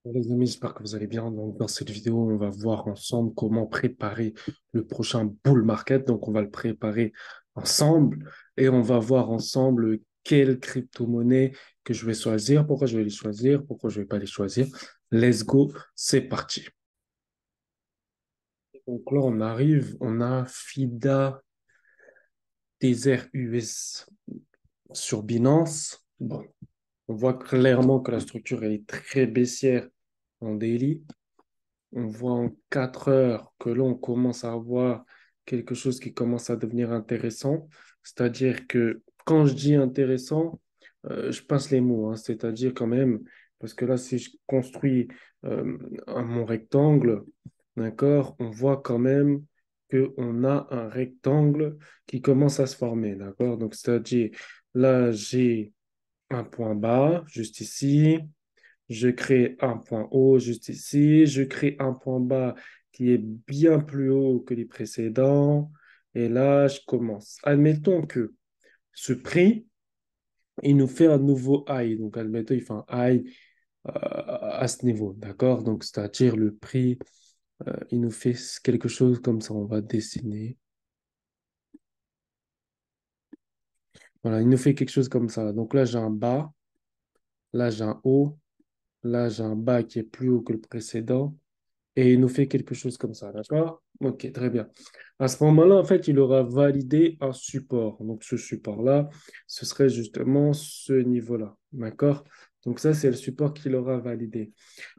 Les amis, j'espère que vous allez bien. Donc, dans cette vidéo, on va voir ensemble comment préparer le prochain bull market. Donc, on va le préparer ensemble et on va voir ensemble quelle crypto-monnaie que je vais choisir, pourquoi je vais les choisir, pourquoi je ne vais pas les choisir. Let's go, c'est parti. Donc là, on arrive, on a FIDA Tether US sur Binance. Bon, on voit clairement que la structure elle est très baissière en daily. On voit en 4 heures que l'on commence à avoir quelque chose qui commence à devenir intéressant. C'est-à-dire que quand je dis intéressant, je pince les mots, hein. C'est-à-dire quand même, parce que là, si je construis mon rectangle, d'accord, on voit quand même qu'on a un rectangle qui commence à se former, d'accord? Donc, c'est-à-dire, là, j'ai un point bas, juste ici. Je crée un point haut juste ici. Je crée un point bas qui est bien plus haut que les précédents. Et là, je commence. Admettons que ce prix, il nous fait un nouveau high. Donc, admettons, il fait un high à ce niveau. D'accord? Donc, c'est-à-dire le prix, il nous fait quelque chose comme ça. On va dessiner. Voilà, il nous fait quelque chose comme ça. Donc là, j'ai un bas. Là, j'ai un haut. Là, j'ai un bas qui est plus haut que le précédent. Et il nous fait quelque chose comme ça, d'accord? Ok, très bien. À ce moment-là, en fait, il aura validé un support. Donc, ce support-là, ce serait justement ce niveau-là, d'accord? Donc, ça, c'est le support qu'il aura validé.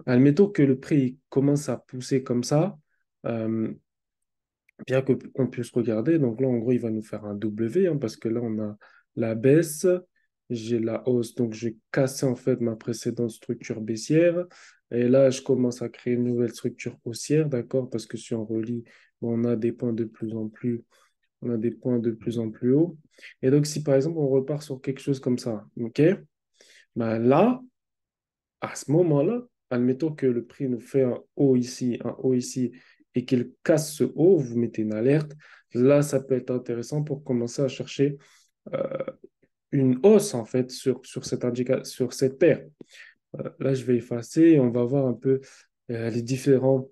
Admettons que le prix commence à pousser comme ça, euh, bien que qu'on puisse regarder. Donc là, en gros, il va nous faire un W, hein, parce que là, on a la baisse, j'ai la hausse. Donc, j'ai cassé en fait ma précédente structure baissière. Et là, je commence à créer une nouvelle structure haussière, d'accord? Parce que si on relie, on a des points de plus en plus, on a des points de plus en plus hauts. Et donc, si par exemple, on repart sur quelque chose comme ça, ok? Ben là, à ce moment-là, admettons que le prix nous fait un haut ici, et qu'il casse ce haut, vous mettez une alerte. Là, ça peut être intéressant pour commencer à chercher euh, une hausse, en fait, sur cette paire. Là, je vais effacer et on va voir un peu les différentes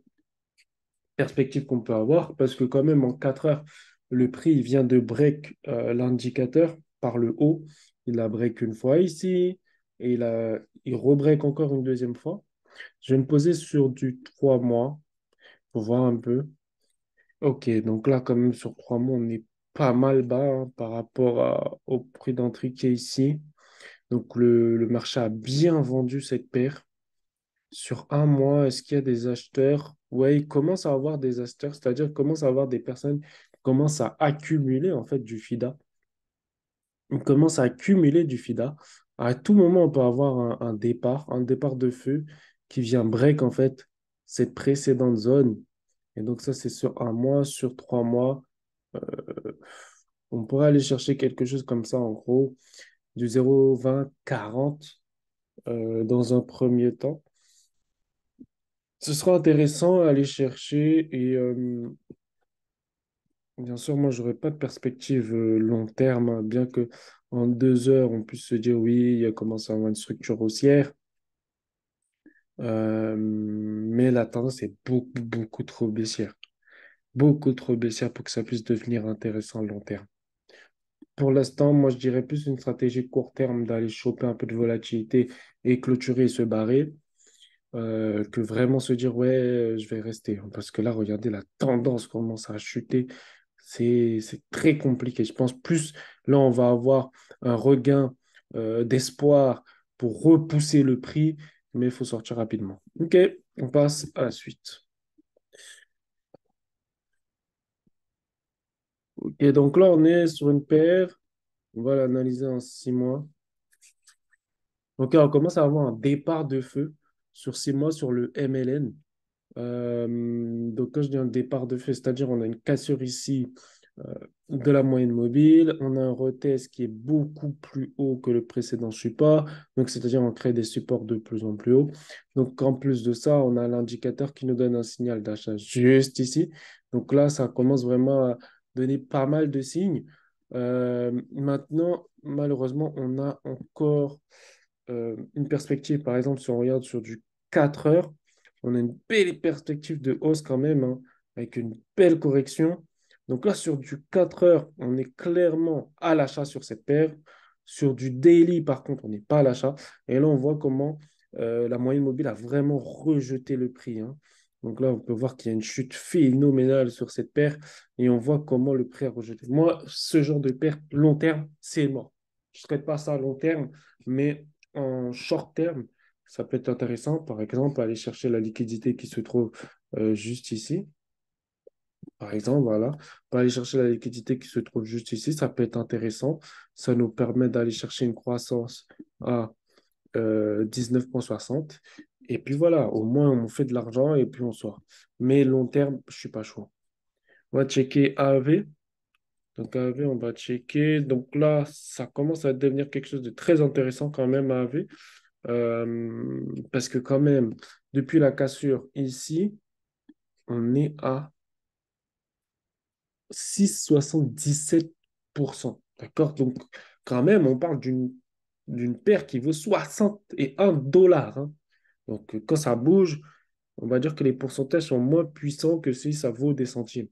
perspectives qu'on peut avoir, parce que quand même, en 4 heures, le prix il vient de break l'indicateur par le haut. Il a break une fois ici, et il rebreak encore une deuxième fois. Je vais me poser sur du 3 mois pour voir un peu. Ok, donc là, quand même, sur 3 mois, on est pas mal bas, hein, par rapport au prix d'entrée qui est ici. Donc, le marché a bien vendu cette paire. Sur un mois, est-ce qu'il y a des acheteurs? Ouais, il commence à avoir des acheteurs, c'est-à-dire qu'il commence à avoir des personnes qui commencent à accumuler en fait du FIDA. On commence à accumuler du FIDA. À tout moment, on peut avoir un départ de feu qui vient break en fait cette précédente zone. Et donc ça, c'est sur un mois, sur 3 mois. Euh, on pourrait aller chercher quelque chose comme ça, en gros, du 0,20 40 dans un premier temps. Ce sera intéressant à aller chercher et bien sûr, moi, j'aurais pas de perspective long terme, hein, bien que en 2 heures, on puisse se dire oui, il commence à avoir une structure haussière. Mais la tendance est beaucoup, beaucoup trop baissière. Beaucoup trop baissière pour que ça puisse devenir intéressant à long terme. Pour l'instant, moi, je dirais plus une stratégie court terme d'aller choper un peu de volatilité et clôturer et se barrer, que vraiment se dire, ouais, je vais rester. Parce que là, regardez, la tendance commence à chuter. C'est très compliqué. Je pense plus, là, on va avoir un regain d'espoir pour repousser le prix, mais il faut sortir rapidement. OK, on passe à la suite. OK, donc là, on est sur une paire. On va l'analyser en 6 mois. Donc, on commence à avoir un départ de feu sur 6 mois sur le MLN. Donc, quand je dis un départ de feu, c'est-à-dire on a une cassure ici euh, de la moyenne mobile, on a un retest qui est beaucoup plus haut que le précédent support, donc c'est-à-dire on crée des supports de plus en plus haut. Donc, en plus de ça, on a l'indicateur qui nous donne un signal d'achat juste ici. Donc là, ça commence vraiment à donner pas mal de signes. Maintenant, malheureusement, on a encore une perspective, par exemple, si on regarde sur du 4 heures, on a une belle perspective de hausse quand même, hein, avec une belle correction. Donc là, sur du 4 heures, on est clairement à l'achat sur cette paire. Sur du daily, par contre, on n'est pas à l'achat. Et là, on voit comment la moyenne mobile a vraiment rejeté le prix, hein. Donc là, on peut voir qu'il y a une chute phénoménale sur cette paire et on voit comment le prix a rejeté. Moi, ce genre de paire, long terme, c'est mort. Je ne traite pas ça à long terme, mais en short terme, ça peut être intéressant. Par exemple, aller chercher la liquidité qui se trouve juste ici. Par exemple, voilà, pour aller chercher la liquidité qui se trouve juste ici, ça peut être intéressant. Ça nous permet d'aller chercher une croissance à 19,60. Et puis voilà, au moins on fait de l'argent et puis on sort. Mais long terme, je suis pas chaud. On va checker AEV. Donc AEV, on va checker. Donc là, ça commence à devenir quelque chose de très intéressant quand même, AEV. Parce que quand même, depuis la cassure ici, on est à 6,77%. D'accord? Donc, quand même, on parle d'une paire qui vaut 61 dollars, hein. Donc, quand ça bouge, on va dire que les pourcentages sont moins puissants que si ça vaut des centimes.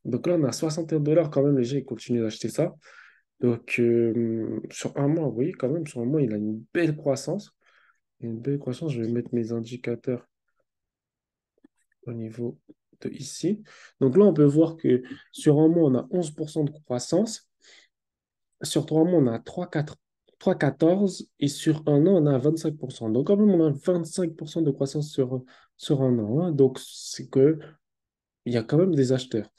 Donc là, on a 61 dollars quand même, les gens ils continuent d'acheter ça. Donc, sur un mois, oui, quand même, sur un mois, il a une belle croissance. Une belle croissance, je vais mettre mes indicateurs au niveau de ici. Donc là, on peut voir que sur un mois, on a 11% de croissance. Sur 3 mois, on a 3,14 et sur un an, on a 25%. Donc, quand même, on a 25% de croissance sur un an, hein. Donc, c'est que il y a quand même des acheteurs.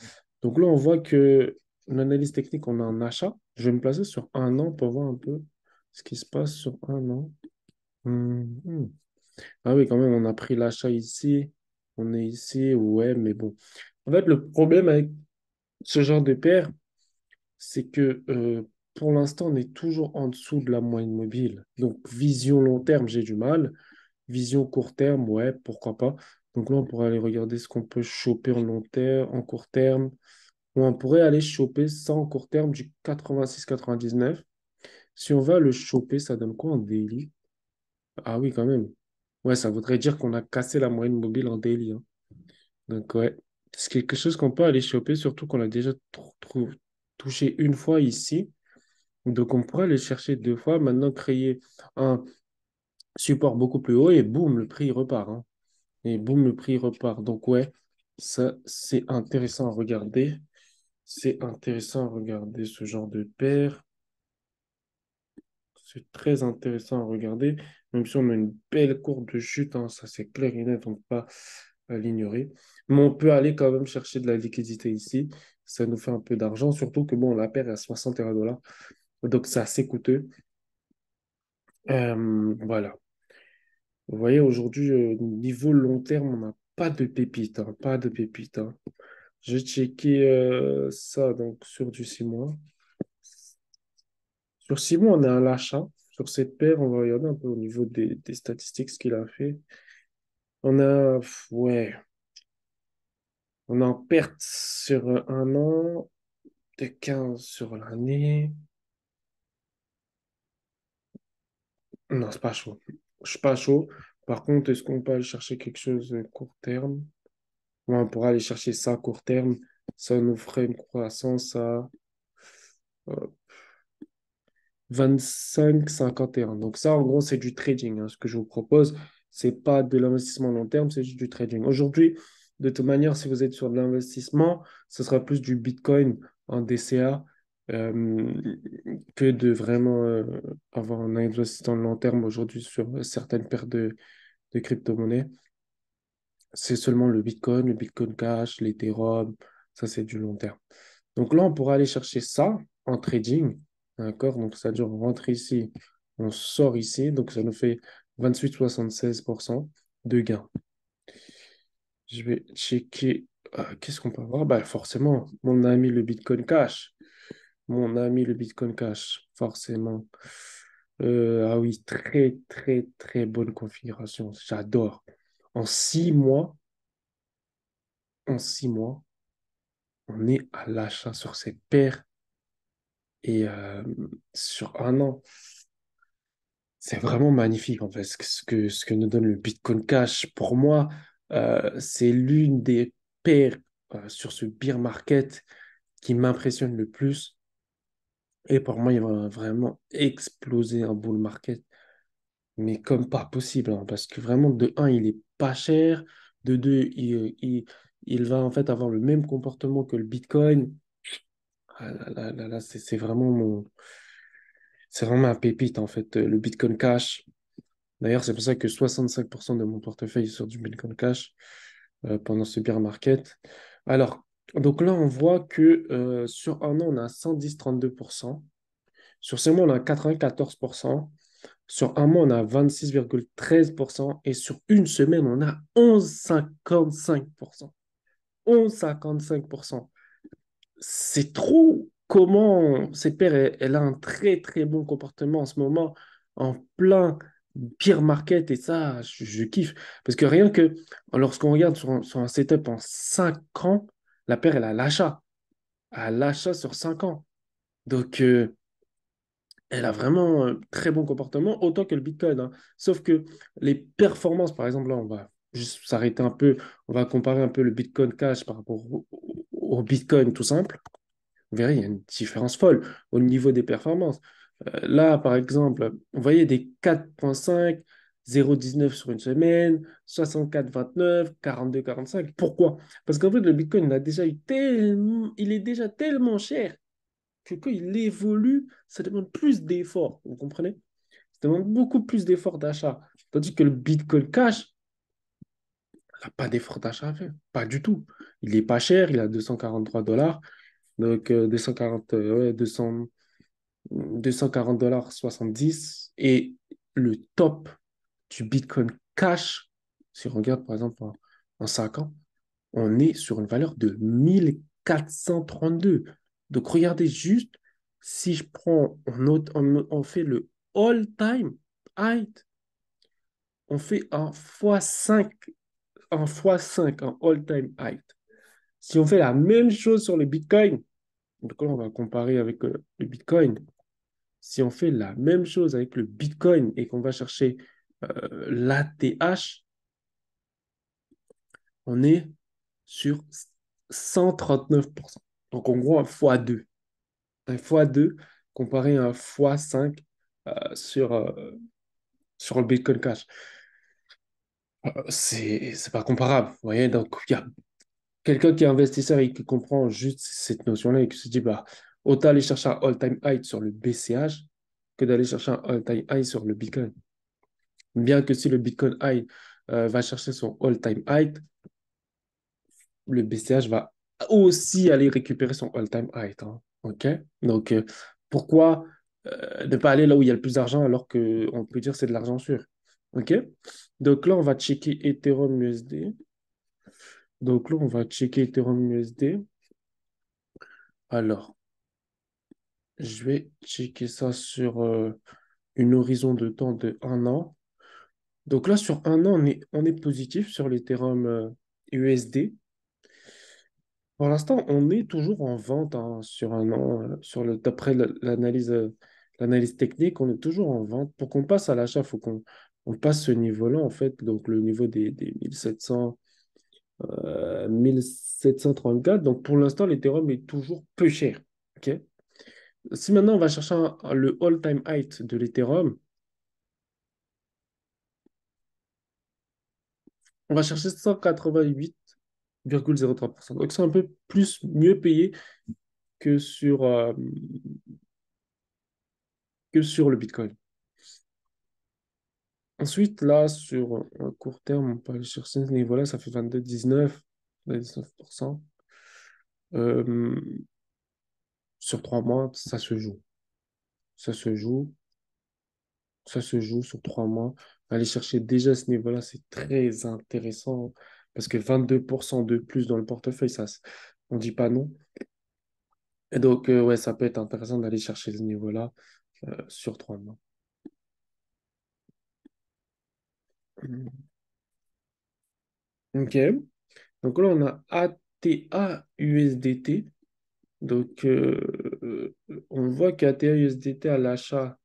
Donc là, on voit que l'analyse technique, on a un achat. Je vais me placer sur un an pour voir un peu ce qui se passe sur un an. Mhm. Ah oui, quand même, on a pris l'achat ici. On est ici, ouais, mais bon. En fait, le problème avec ce genre de paire, c'est que pour l'instant, on est toujours en dessous de la moyenne mobile. Donc, vision long terme, j'ai du mal. Vision court terme, ouais, pourquoi pas. Donc là, on pourrait aller regarder ce qu'on peut choper en long terme, en court terme. Ou on pourrait aller choper ça en court terme du 86,99. Si on va le choper, ça donne quoi en daily? Ah oui, quand même. Ouais, ça voudrait dire qu'on a cassé la moyenne mobile en daily, hein. Donc, ouais, c'est quelque chose qu'on peut aller choper, surtout qu'on a déjà touché une fois ici. Donc, on pourrait aller chercher 2 fois, maintenant créer un support beaucoup plus haut et boum, le prix repart, hein. Et boum, le prix repart. Donc, ouais, ça, c'est intéressant à regarder. C'est intéressant à regarder ce genre de paire. C'est très intéressant à regarder, même si on a une belle courbe de chute, hein, ça c'est clair et net, on ne peut pas l'ignorer. Mais on peut aller quand même chercher de la liquidité ici. Ça nous fait un peu d'argent, surtout que bon, la paire est à 61 dollars. Donc c'est assez coûteux. Voilà. Vous voyez, aujourd'hui, niveau long terme, on n'a pas de pépites, hein, pas de pépites, hein. Je vais checker ça donc, sur du 6 mois. Sur 6 mois, on est à l'achat. Sur cette paire, on va regarder un peu au niveau des statistiques ce qu'il a fait. Ouais, on est en perte sur un an, de 15 sur l'année. Non, c'est pas chaud. Je suis pas chaud. Par contre, est-ce qu'on peut aller chercher quelque chose de court terme? Ouais, on pourra aller chercher ça à court terme. Ça nous ferait une croissance à euh, 25,51. Donc ça, en gros, c'est du trading, hein. Ce que je vous propose, c'est pas de l'investissement long terme, c'est juste du trading. Aujourd'hui, de toute manière, si vous êtes sur de l'investissement, ce sera plus du Bitcoin en DCA euh, que de vraiment avoir un investissement long terme aujourd'hui sur certaines paires de crypto-monnaies. C'est seulement le Bitcoin Cash, l'Ethereum, ça c'est du long terme. Donc là, on pourra aller chercher ça en trading. D'accord? Donc, c'est-à-dire, on rentre ici, on sort ici. Donc, ça nous fait 28,76% de gain. Je vais checker. Qu'est-ce qu'on peut avoir? Bah, forcément, mon ami le Bitcoin Cash. Mon ami le Bitcoin Cash, forcément. Ah oui, très, très, très bonne configuration. J'adore. En 6 mois, en 6 mois, on est à l'achat sur cette paire. Et sur un an. C'est vraiment magnifique, en fait, ce que nous donne le Bitcoin Cash. Pour moi, c'est l'une des paires sur ce bear market qui m'impressionne le plus. Et pour moi, il va vraiment exploser un bull market, mais comme pas possible, hein, parce que vraiment, de un, il est pas cher. De deux, il va en fait avoir le même comportement que le Bitcoin. Ah là là là là, c'est vraiment ma pépite, en fait, le Bitcoin Cash. D'ailleurs, c'est pour ça que 65% de mon portefeuille est sur du Bitcoin Cash pendant ce bear market. Alors, donc là, on voit que sur un an, on a 110,32%. Sur 6 mois, on a 94%. Sur un mois, on a 26,13%. Et sur une semaine, on a 11,55%. 11,55%. C'est trop comment cette paire, elle a un très très bon comportement en ce moment, en plein peer market, et ça, je kiffe. Parce que rien que lorsqu'on regarde sur un setup en 5 ans, la paire, elle a l'achat. À l'achat sur 5 ans. Donc, elle a vraiment un très bon comportement, autant que le Bitcoin, hein. Sauf que les performances, par exemple, là, on va juste s'arrêter un peu, on va comparer un peu le Bitcoin Cash par rapport au Bitcoin tout simple. Vous verrez, il y a une différence folle au niveau des performances. Là, par exemple, vous voyez des 4,5, 0,19 sur une semaine, 64,29, 42, 45. Pourquoi? Parce qu'en fait, le Bitcoin il est déjà tellement cher que quand il évolue, ça demande plus d'efforts. Vous comprenez? Ça demande beaucoup plus d'efforts d'achat. Tandis que le Bitcoin Cash, il n'a pas d'effort d'achat à faire. Pas du tout. Il n'est pas cher, il a 243 $. Donc, 240, ouais, 240 $ 70. Et le top du Bitcoin Cash, si on regarde par exemple en 5 ans, on est sur une valeur de 1432. Donc regardez juste, si je prends, on fait le all-time high, on fait un fois cinq un all-time high. Si on fait la même chose sur le Bitcoin, donc là on va comparer avec le Bitcoin. Si on fait la même chose avec le Bitcoin et qu'on va chercher l'ATH, on est sur 139%. Donc en gros, un x2. Un x2 comparé à un x5 sur le Bitcoin Cash. C'est pas comparable. Vous voyez, donc il y a quelqu'un qui est investisseur et qui comprend juste cette notion-là et qui se dit, bah, autant aller chercher un all-time high sur le BCH que d'aller chercher un all-time high sur le Bitcoin. Bien que si le Bitcoin high va chercher son all-time high, le BCH va aussi aller récupérer son all-time high, hein. OK? Donc, pourquoi ne pas aller là où il y a le plus d'argent alors qu'on peut dire que c'est de l'argent sûr? OK? Donc là, on va checker Ethereum USD. Donc là, on va checker Ethereum USD. Alors, je vais checker ça sur une horizon de temps de 1 an. Donc là, sur 1 an, on est positif sur l'Ethereum USD. Pour l'instant, on est toujours en vente, hein, sur 1 an. D'après l'analyse technique, on est toujours en vente. Pour qu'on passe à l'achat, il faut qu'on passe ce niveau-là, en fait, donc le niveau des 1734. Donc pour l'instant, l'Ethereum est toujours peu cher. OK? Si maintenant on va chercher le all-time high de l'Ethereum, on va chercher 188,03%. Donc c'est un peu plus mieux payé que sur le Bitcoin. Ensuite, là, sur un court terme, on peut aller chercher ce niveau-là, ça fait 22,19, 19%. Euh, sur 3 mois, ça se joue. Ça se joue. Ça se joue sur 3 mois. Aller chercher déjà ce niveau-là, c'est très intéressant parce que 22% de plus dans le portefeuille, on ne dit pas non. Et donc, ouais, ça peut être intéressant d'aller chercher ce niveau-là sur 3 mois. OK. Donc là, on a ATA USDT. Donc, on voit qu'ATA USDT à l'achat,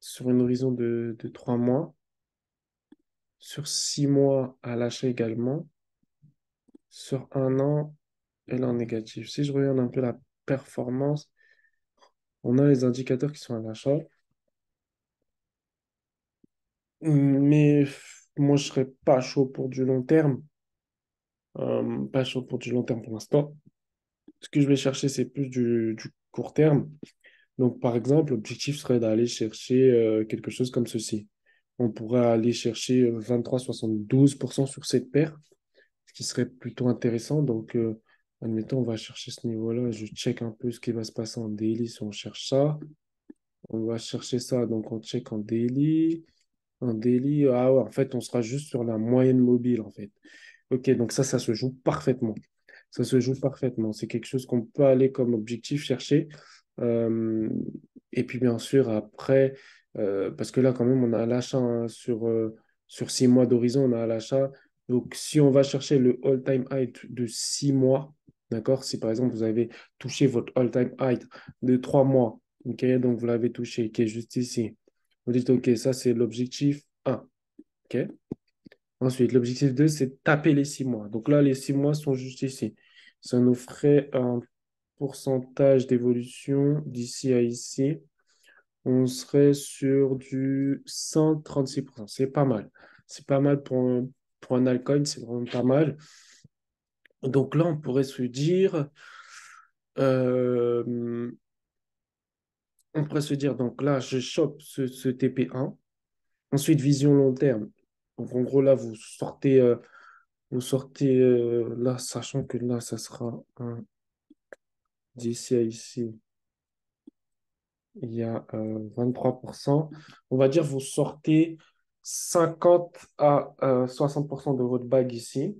sur une horizon de 3 mois, sur 6 mois à l'achat également, sur un an, elle est en négatif. Si je regarde un peu la performance, on a les indicateurs qui sont à l'achat, mais moi, je serais pas chaud pour du long terme. Pas chaud pour du long terme pour l'instant. Ce que je vais chercher, c'est plus du court terme. Donc, par exemple, l'objectif serait d'aller chercher quelque chose comme ceci. On pourrait aller chercher 23,72% sur cette paire, ce qui serait plutôt intéressant. Donc, admettons, on va chercher ce niveau-là. Je check un peu ce qui va se passer en daily si on cherche ça. On va chercher ça. Donc, on check en daily. En daily, ah ouais, en fait, on sera juste sur la moyenne mobile, en fait. Ok, donc ça se joue parfaitement. Ça se joue parfaitement. C'est quelque chose qu'on peut aller comme objectif chercher. Euh, et puis, bien sûr, après, parce que là, quand même, on a l'achat hein, sur 6 mois d'horizon, on a l'achat. Donc, si on va chercher le all-time high de 6 mois, d'accord? Si par exemple, vous avez touché votre all-time high de 3 mois, ok? Donc, vous l'avez touché, qui est juste ici. Vous dites, ok, ça, c'est l'objectif 1, ok? Ensuite, l'objectif 2, c'est de taper les 6 mois. Donc là, les 6 mois sont juste ici. Ça nous ferait un pourcentage d'évolution d'ici à ici. On serait sur du 136%. C'est pas mal. C'est pas mal pour un altcoin, c'est vraiment pas mal. Donc là, on pourrait se dire, euh, donc là, je chope ce TP1. Ensuite, vision long terme. Donc en gros, là, vous sortez là, sachant que là, ça sera d'ici à ici, il y a 23%. On va dire vous sortez 50 à 60% de votre bague ici,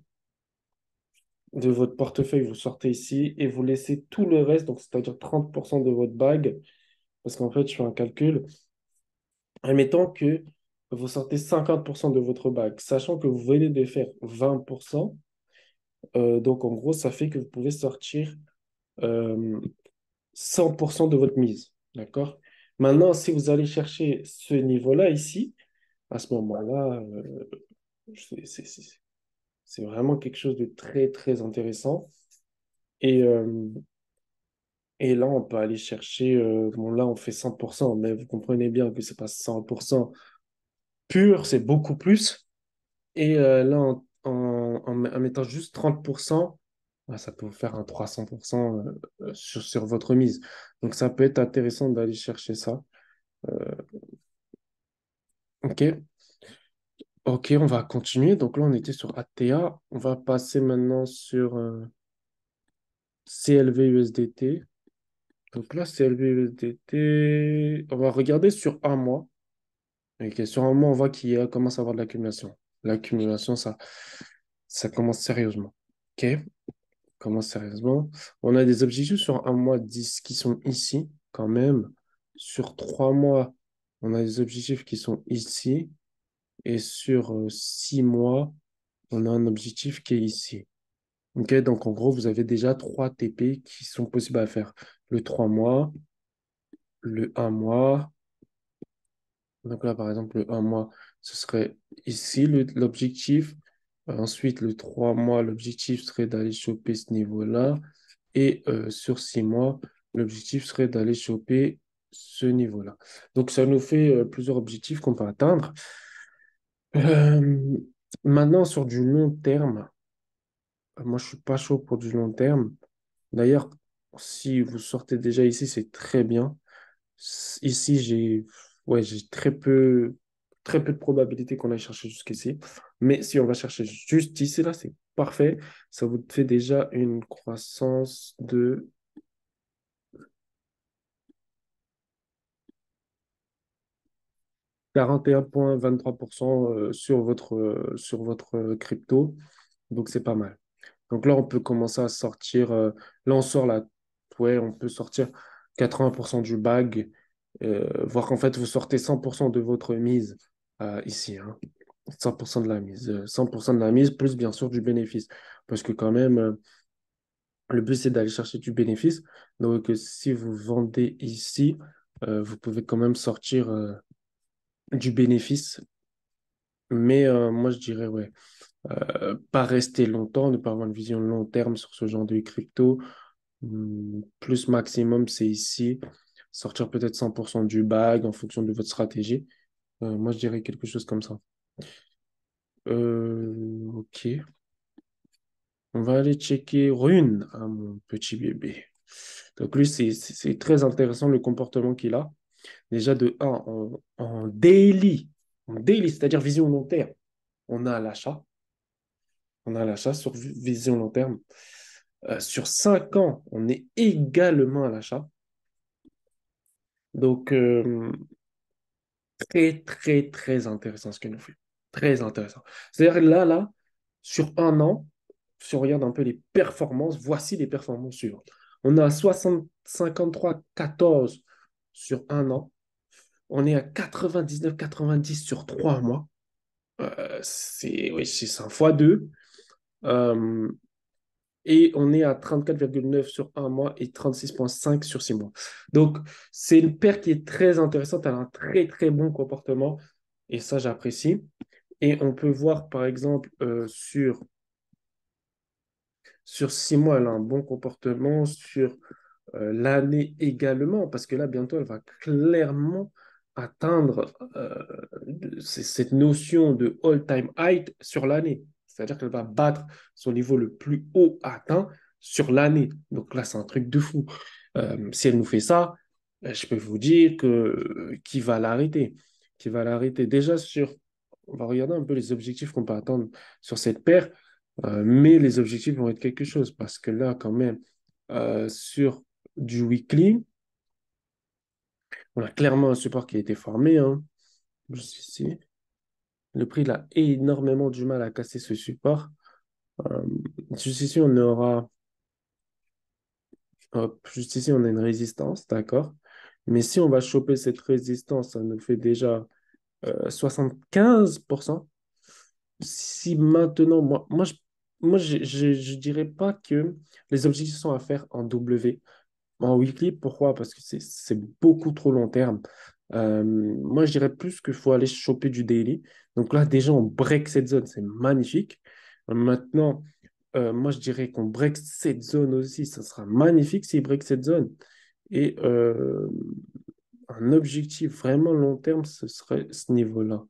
de votre portefeuille, vous sortez ici et vous laissez tout le reste, donc c'est-à-dire 30% de votre bague, parce qu'en fait, je fais un calcul, admettons que vous sortez 50% de votre bague, sachant que vous venez de faire 20%, donc en gros, ça fait que vous pouvez sortir euh, 100% de votre mise. D'accord? Maintenant, si vous allez chercher ce niveau-là ici, à ce moment-là, c'est c'est- c'est- c'est vraiment quelque chose de très, très intéressant. Et, euh, et là, on peut aller chercher, bon, là, on fait 100%, mais vous comprenez bien que c'est pas 100% pur, c'est beaucoup plus. Et là, en mettant juste 30%, bah, ça peut vous faire un 300% sur votre mise. Donc, ça peut être intéressant d'aller chercher ça. Euh, OK. Ok, on va continuer. Donc là, on était sur ATA. On va passer maintenant sur CLV USDT. Donc là, CLV USDT, on va regarder sur un mois. Ok, sur un mois, on voit commence à avoir de l'accumulation. L'accumulation, ça commence sérieusement. Ok, commence sérieusement. On a des objectifs sur un mois 10 qui sont ici, quand même. Sur 3 mois, on a des objectifs qui sont ici. Et sur 6 mois, on a un objectif qui est ici. Ok, donc en gros, vous avez déjà 3 TP qui sont possibles à faire. Le 3 mois, le 1 mois. Donc là, par exemple, le 1 mois, ce serait ici l'objectif. Ensuite, le 3 mois, l'objectif serait d'aller choper ce niveau-là. Et sur 6 mois, l'objectif serait d'aller choper ce niveau-là. Donc ça nous fait plusieurs objectifs qu'on peut atteindre. Euh, Maintenant, sur du long terme, moi, je suis pas chaud pour du long terme. D'ailleurs, si vous sortez déjà ici, c'est très bien. Ici, j'ai très peu de probabilité qu'on aille chercher jusqu'ici. Mais si on va chercher juste ici, là, c'est parfait. Ça vous fait déjà une croissance de 41,23% sur votre crypto. Donc, c'est pas mal. Donc là, on peut commencer à sortir. Là, on sort la. Ouais, on peut sortir 80% du bag, voir qu'en fait, vous sortez 100% de votre mise ici. Hein. 100% de la mise. 100% de la mise, plus bien sûr du bénéfice. Parce que quand même, le but, c'est d'aller chercher du bénéfice. Donc, si vous vendez ici, vous pouvez quand même sortir. du bénéfice. Mais moi, je dirais, ouais, pas rester longtemps, ne pas avoir une vision long terme sur ce genre de crypto. Plus maximum, c'est ici. Sortir peut-être 100% du bag en fonction de votre stratégie. Moi, je dirais quelque chose comme ça. Ok. On va aller checker Rune, à mon petit bébé. Donc lui, c'est très intéressant le comportement qu'il a. Déjà de un en daily, c'est-à-dire vision long terme, on a l'achat. On a l'achat sur vision long terme. Sur 5 ans, on est également à l'achat. Donc, très, très, très intéressant ce qu'il nous fait. Très intéressant. C'est-à-dire là, sur un an, si on regarde un peu les performances, voici les performances suivantes. On a 53,14 sur un an. On est à 99,90 sur 3 mois. Oui, c'est un fois 2. Euh, et on est à 34,9 sur un mois et 36,5 sur 6 mois. Donc, c'est une paire qui est très intéressante. Elle a un très, très bon comportement. Et ça, j'apprécie. Et on peut voir, par exemple, sur 6 mois, elle a un bon comportement. Sur l'année également, parce que là, bientôt, elle va clairement atteindre cette notion de all-time high sur l'année. C'est-à-dire qu'elle va battre son niveau le plus haut atteint sur l'année. Donc là, c'est un truc de fou. Si elle nous fait ça, je peux vous dire que qui va l'arrêter? Qui va l'arrêter? Déjà on va regarder un peu les objectifs qu'on peut attendre sur cette paire, mais les objectifs vont être quelque chose parce que là, quand même, sur du weekly, on a clairement un support qui a été formé, hein. Juste ici. Le prix il a énormément du mal à casser ce support. Euh, juste ici, on aura, hop, juste ici, on a une résistance, d'accord? Mais si on va choper cette résistance, ça nous fait déjà 75%. Si maintenant, je dirais pas que les objectifs sont à faire en W. En weekly, pourquoi? Parce que c'est beaucoup trop long terme. Moi, je dirais plus qu'il faut aller choper du daily. Donc là, déjà, on break cette zone, c'est magnifique. Maintenant, moi, je dirais qu'on break cette zone aussi, ça sera magnifique s'il break cette zone. Et un objectif vraiment long terme, ce serait ce niveau-là.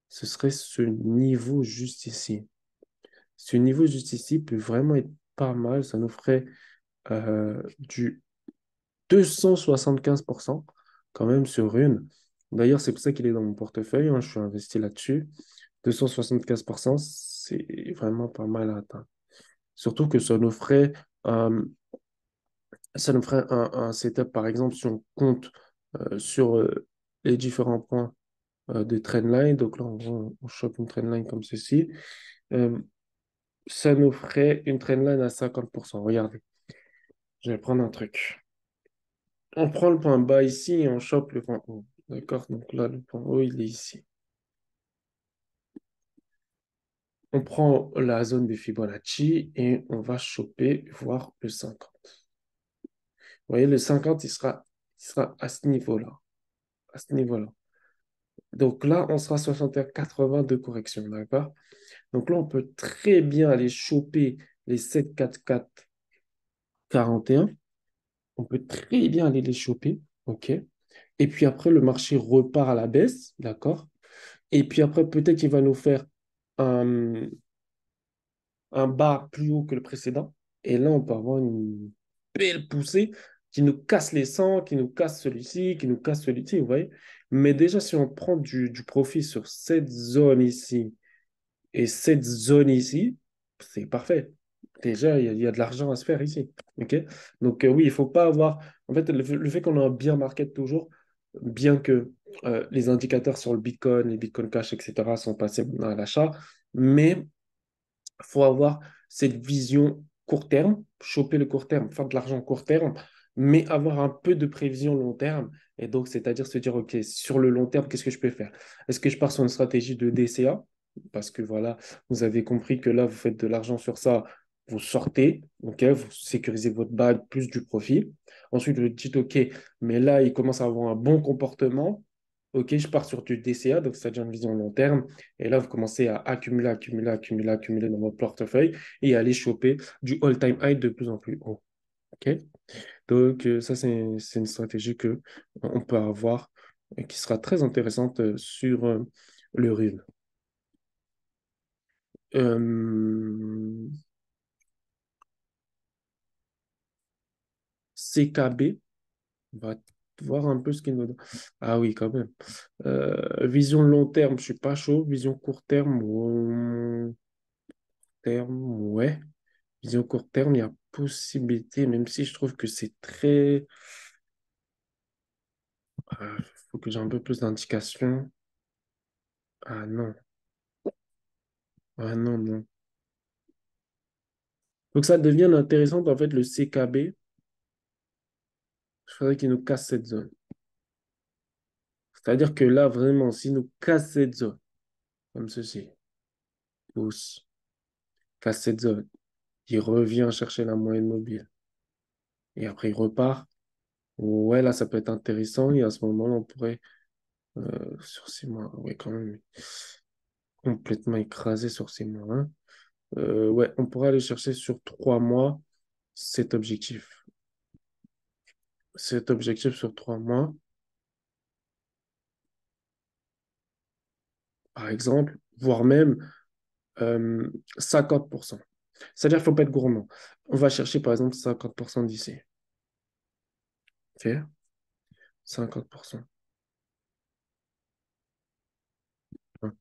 Ce serait ce niveau juste ici. Ce niveau juste ici peut vraiment être pas mal. Ça nous ferait du 275% quand même sur une. D'ailleurs, c'est pour ça qu'il est dans mon portefeuille, hein, je suis investi là-dessus. 275%, c'est vraiment pas mal à atteindre. Surtout que euh, ça nous ferait un setup, par exemple, si on compte sur les différents points de trendline. Donc là, on chope une trendline comme ceci. Euh, Ça nous ferait une trendline à 50%. Regardez, je vais prendre un truc. On prend le point bas ici et on chope le point haut. D'accord? Donc là, le point haut, il est ici. On prend la zone de Fibonacci et on va choper, voir le 50. Vous voyez, le 50, il sera à ce niveau-là. À ce niveau-là. Donc là, on sera 61,80 de correction. D'accord? Donc là, on peut très bien aller choper les 7,44,41. On peut très bien aller les choper. OK? Et puis après, le marché repart à la baisse. D'accord? Et puis après, peut-être qu'il va nous faire un, un bas plus haut que le précédent. Et là, on peut avoir une belle poussée qui nous casse les 100, qui nous casse celui-ci, qui nous casse celui-ci, vous voyez. Mais déjà, si on prend du profit sur cette zone ici et cette zone ici, c'est parfait. Déjà, il y a de l'argent à se faire ici. OK? Donc, oui, il ne faut pas avoir. En fait, le fait qu'on a un bear market toujours, bien que les indicateurs sur le Bitcoin, les Bitcoin Cash, etc., sont passés à l'achat, mais il faut avoir cette vision court terme, choper le court terme, faire de l'argent court terme, mais avoir un peu de prévision long terme. Et donc, c'est-à-dire se dire, OK, sur le long terme, qu'est-ce que je peux faire? Est-ce que je pars sur une stratégie de DCA? Parce que voilà, vous avez compris que là, vous faites de l'argent sur ça, vous sortez, OK, vous sécurisez votre bague plus du profit. Ensuite, vous dites, OK, mais là, il commence à avoir un bon comportement. OK, je pars sur du DCA, donc c'est-à-dire une vision long terme. Et là, vous commencez à accumuler, accumuler, accumuler, accumuler dans votre portefeuille et aller choper du all-time high de plus en plus haut. OK? Donc, ça, c'est une stratégie que on peut avoir et qui sera très intéressante sur le RIL. CKB, on va voir un peu ce qu'il nous donne. Ah oui, quand même. Vision long terme, je suis pas chaud. Vision court terme, ouais. Vision court terme, il y a possibilité, même si je trouve que c'est très... Il faut que j'ai un peu plus d'indications. Ah non, ah non, non. Donc ça devient intéressant, en fait, le CKB. Il faudrait qu'il nous casse cette zone. C'est-à-dire que là, vraiment, s'il nous casse cette zone, comme ceci, pouce, casse cette zone, il revient chercher la moyenne mobile et après il repart. Ouais, là, ça peut être intéressant et à ce moment-là, on pourrait, sur 6 mois, ouais, quand même, complètement écrasé sur 6 mois, hein. Ouais, on pourrait aller chercher sur 3 mois cet objectif. Cet objectif sur 3 mois, par exemple, voire même euh, 50%. C'est-à-dire qu'il ne faut pas être gourmand. On va chercher, par exemple, 50% d'ici. OK? 50%. Hein.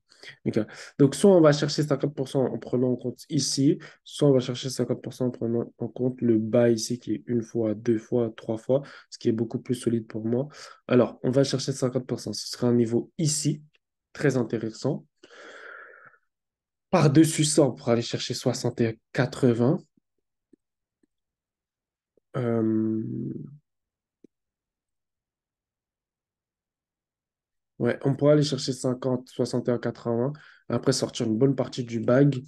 OK. Donc, soit on va chercher 50% en prenant en compte ici, soit on va chercher 50% en prenant en compte le bas ici, qui est une fois, deux fois, trois fois, ce qui est beaucoup plus solide pour moi. Alors, on va chercher 50%. Ce sera un niveau ici, très intéressant. Par-dessus ça, on pourra aller chercher 60 et 80. Euh, ouais, on pourra aller chercher 50, 61, 80. Après, sortir une bonne partie du bag.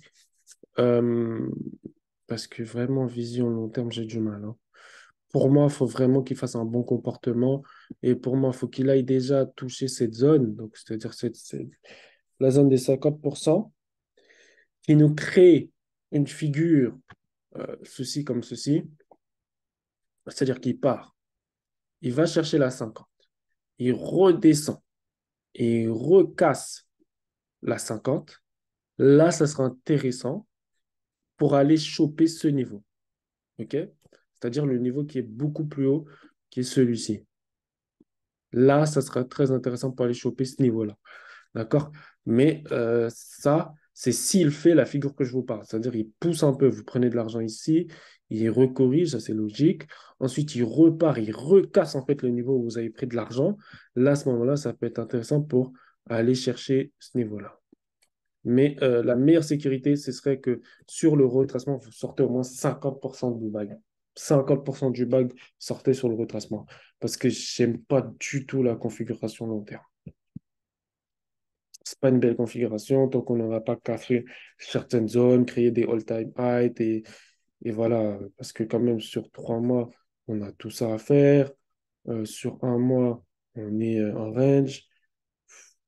Euh, parce que vraiment, vision long terme, j'ai du mal, hein. Pour moi, il faut vraiment qu'il fasse un bon comportement. Et pour moi, il faut qu'il aille déjà toucher cette zone, donc c'est-à-dire la zone des 50%, qui nous crée une figure, ceci comme ceci. C'est-à-dire qu'il part, il va chercher la 50, il redescend et il recasse la 50. Là, ça sera intéressant pour aller choper ce niveau. OK? C'est-à-dire le niveau qui est beaucoup plus haut, qui est celui-ci. Là, ça sera très intéressant pour aller choper ce niveau-là. D'accord? Mais ça, c'est s'il fait la figure que je vous parle. C'est-à-dire, il pousse un peu, vous prenez de l'argent ici, il recorrige, ça c'est logique. Ensuite, il repart, il recasse en fait le niveau où vous avez pris de l'argent. Là, à ce moment-là, ça peut être intéressant pour aller chercher ce niveau-là. Mais la meilleure sécurité, ce serait que sur le retracement, vous sortez au moins 50% du bag. 50% du bag sortez sur le retracement. Parce que j'aime pas du tout la configuration long terme. C'est pas une belle configuration tant qu'on n'aura pas cassé certaines zones, créer des all-time highs et voilà. Parce que quand même, sur 3 mois, on a tout ça à faire. Sur un mois, on est en range.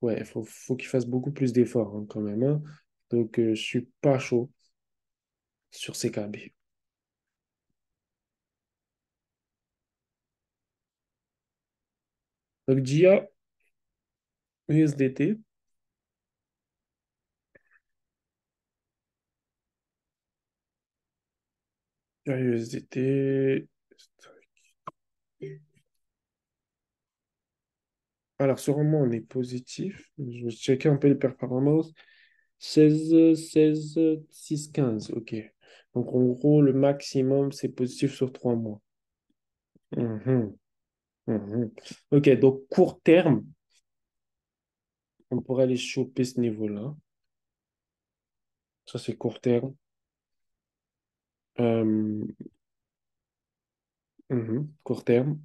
Ouais, faut qu'il fasse beaucoup plus d'efforts hein, quand même, hein. Donc, je suis pas chaud sur ces KB. Donc, DIA, USDT, DIA, USDT. Alors, sur un mois, on est positif. Je vais checker un peu les performances. 16, 6, 15. OK. Donc, en gros, le maximum, c'est positif sur 3 mois. Mhm, mhm. OK. Donc, court terme, on pourrait aller choper ce niveau-là. Ça, c'est court terme. Euh, court terme.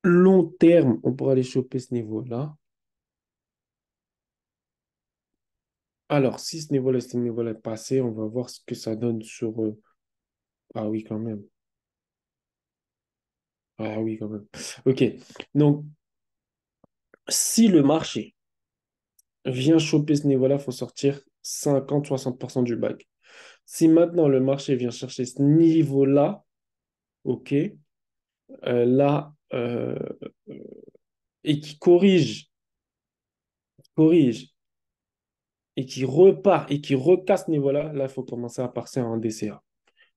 Long terme, on pourrait aller choper ce niveau-là. Alors, si ce niveau-là est passé, on va voir ce que ça donne sur... Ah oui, quand même. Ah oui, quand même. Ok. Donc, si le marché vient choper ce niveau-là, il faut sortir 50-60% du bac. Si maintenant le marché vient chercher ce niveau-là, ok, là, et qui corrige, et qui repart, et qui recasse ce niveau-là, là, il faut commencer à partir en DCA.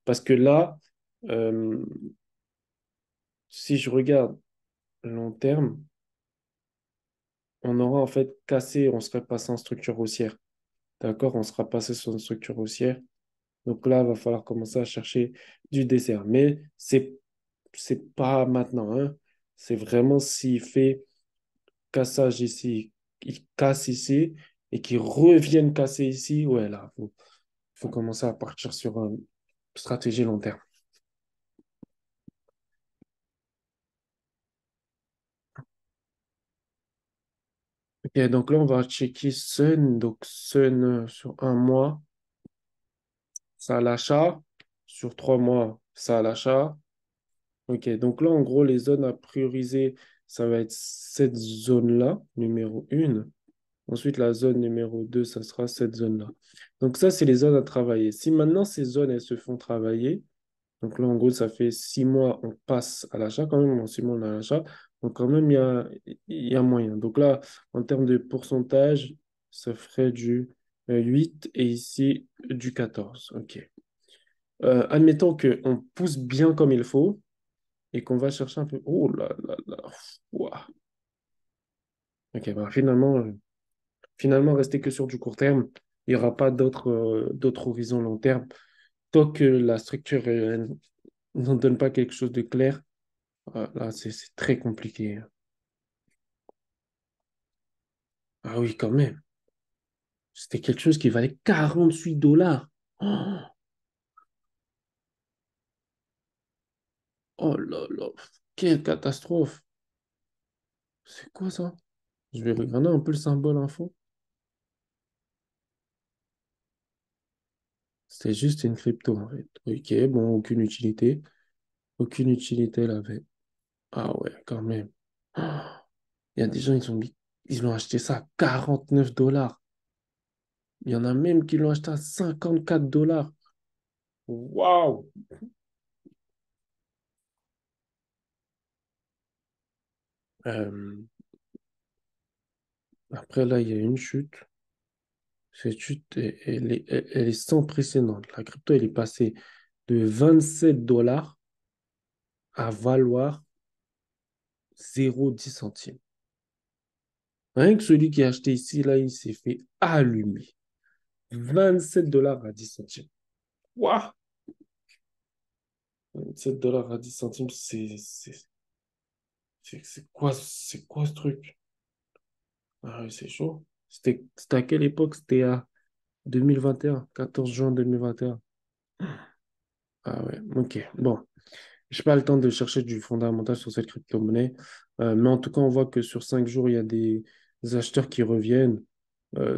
Parce que là, euh, si je regarde long terme, on aura en fait cassé, on serait passé en structure haussière. D'accord? On sera passé sur une structure haussière. Donc là, il va falloir commencer à chercher du dessert. Mais c'est pas maintenant, hein. C'est vraiment s'il fait cassage ici, il casse ici et qu'il revienne casser ici, ouais, là, faut commencer à partir sur une stratégie long terme. Ok, donc là, on va checker Sun. Donc Sun sur un mois, ça à l'achat. Sur 3 mois, ça à l'achat. Ok, donc là, en gros, les zones à prioriser, ça va être cette zone-là, numéro 1. Ensuite, la zone numéro 2, ça sera cette zone-là. Donc ça, c'est les zones à travailler. Si maintenant ces zones, elles se font travailler, donc là, en gros, ça fait 6 mois, on passe à l'achat quand même. En 6 mois, on est à l'achat. Donc quand même, il y a moyen. Donc là, en termes de pourcentage, ça ferait du 8 et ici du 14. OK. Admettons qu'on pousse bien comme il faut et qu'on va chercher un peu. Oh là là là. Ouah. OK, bah, finalement, rester que sur du court terme. Il n'y aura pas d'autres horizons long terme. Tant que la structure n'en donne pas quelque chose de clair, là, c'est très compliqué. Ah oui, quand même. C'était quelque chose qui valait 48 $. Oh, oh là là, quelle catastrophe. C'est quoi ça? Je vais regarder un peu le symbole info. C'était juste une crypto en fait. Ok, bon, aucune utilité. Aucune utilité elle avait. Ah ouais, quand même. Oh, il y a des gens, ils ont acheté ça à 49 $. Il y en a même qui l'ont acheté à 54 $. Waouh! Euh, Après, là, il y a une chute. Cette chute, elle est sans précédent. La crypto, elle est passée de 27 $ à valoir 0,10 centimes. Rien que celui qui a acheté ici, là, il s'est fait allumer. 27 $ à 10 centimes. Waouh! 27 $ à 10 centimes, c'est quoi ce truc? Ah oui, c'est chaud. C'était à quelle époque? C'était à 2021, 14 juin 2021. Ah ouais, ok. Bon, je n'ai pas le temps de chercher du fondamental sur cette crypto-monnaie. Mais en tout cas, on voit que sur 5 jours, il y a des acheteurs qui reviennent.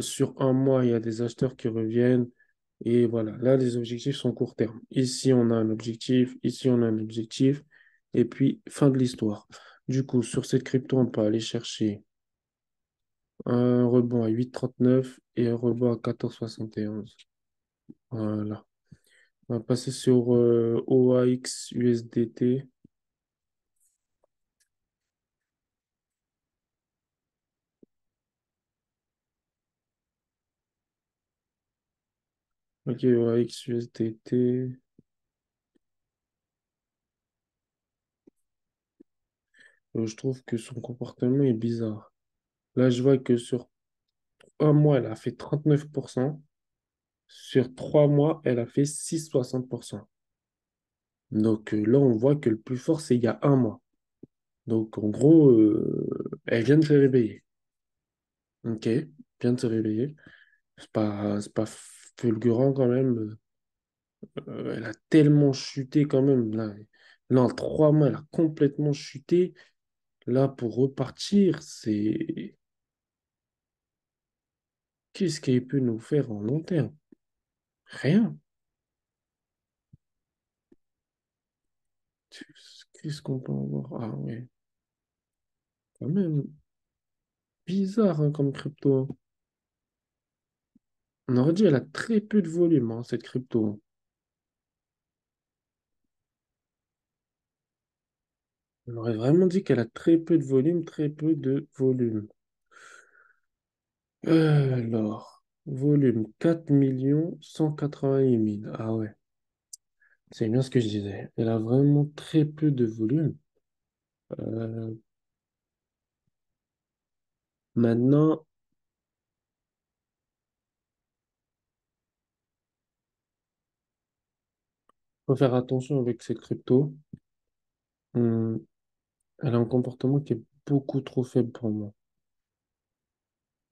Sur un mois, il y a des acheteurs qui reviennent. Et voilà, là, les objectifs sont court terme. Ici, on a un objectif. Ici, on a un objectif. Et puis, fin de l'histoire. Du coup, sur cette crypto, on peut aller chercher un rebond à 8,39 et un rebond à 14,71. Voilà. On va passer sur OAX USDT. Ok, OAX USDT. Je trouve que son comportement est bizarre. Là, je vois que sur un mois, elle a fait 39%. Sur 3 mois, elle a fait 6,60%. Donc là, on voit que le plus fort, c'est il y a un mois. Donc en gros, elle vient de se réveiller. Ok, vient de se réveiller. C'est pas fulgurant quand même. Elle a tellement chuté quand même. Là, en 3 mois, elle a complètement chuté. Là, pour repartir, c'est... Qu'est-ce qu'elle peut nous faire en long terme? Rien. Qu'est-ce qu'on peut avoir? Ah ouais, quand même bizarre hein, comme crypto. On aurait dit elle a très peu de volume, hein, cette crypto. On aurait vraiment dit qu'elle a très peu de volume, très peu de volume. Alors, volume 4 188 000. Ah ouais, c'est bien ce que je disais. Elle a vraiment très peu de volume. Euh, Maintenant, faut faire attention avec cette crypto. Hum, Elle a un comportement qui est beaucoup trop faible pour moi.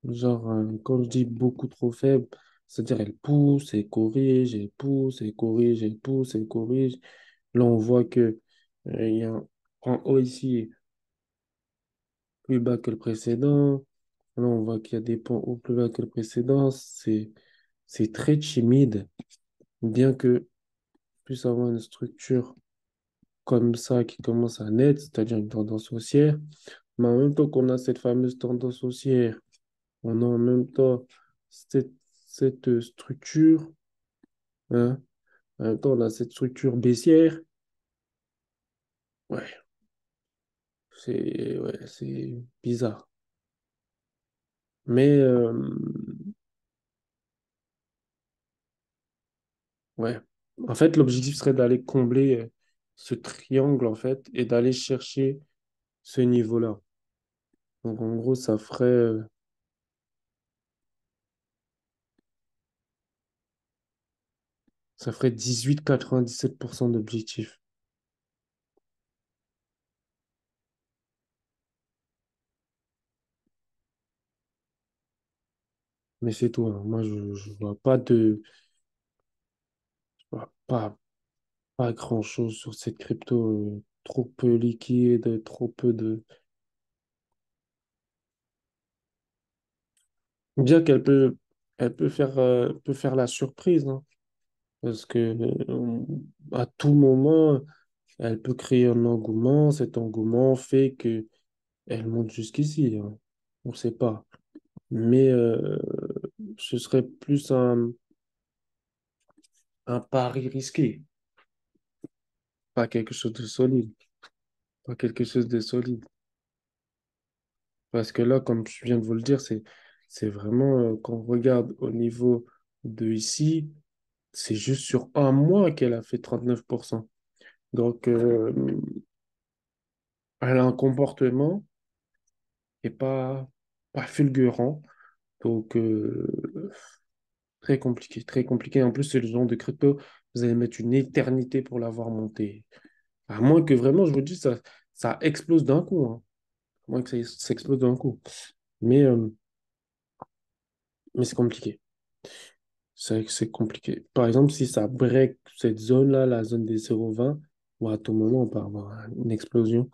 Genre, quand je dis beaucoup trop faible, c'est-à-dire elle pousse, elle corrige, elle pousse, elle corrige, elle pousse, elle corrige. Là, on voit que il y a un haut ici plus bas que le précédent. Là, on voit qu'il y a des points hauts plus bas que le précédent. C'est très timide, bien que puisse avoir une structure comme ça qui commence à naître, c'est-à-dire une tendance haussière. Mais en même temps qu'on a cette fameuse tendance haussière, on a en même temps cette, cette structure, hein. En même temps, on a cette structure baissière. Ouais, c'est bizarre. Mais ouais, en fait, l'objectif serait d'aller combler ce triangle, en fait, et d'aller chercher ce niveau-là. Donc, en gros, ça ferait 18,97% d'objectif. Mais c'est tout, hein. Moi, je vois pas, pas grand-chose sur cette crypto. Trop peu liquide, trop peu de. Bien qu'elle peut faire la surprise, hein, parce que à tout moment, elle peut créer un engouement. Cet engouement fait que elle monte jusqu'ici, hein. On ne sait pas. Mais ce serait plus un pari risqué, pas quelque chose de solide. Pas quelque chose de solide. Parce que là, comme je viens de vous le dire, c'est vraiment, quand on regarde au niveau de ici, c'est juste sur un mois qu'elle a fait 39%. Donc, elle a un comportement qui n'est pas fulgurant. Donc, très compliqué, très compliqué. En plus, c'est le genre de crypto, vous allez mettre une éternité pour l'avoir monté. À moins que vraiment, je vous dis, ça explose d'un coup, hein. À moins que ça explose d'un coup. Mais, euh, mais c'est compliqué. C'est compliqué. Par exemple, si ça break cette zone-là, la zone des 0,20, bon, à tout moment, on peut avoir une explosion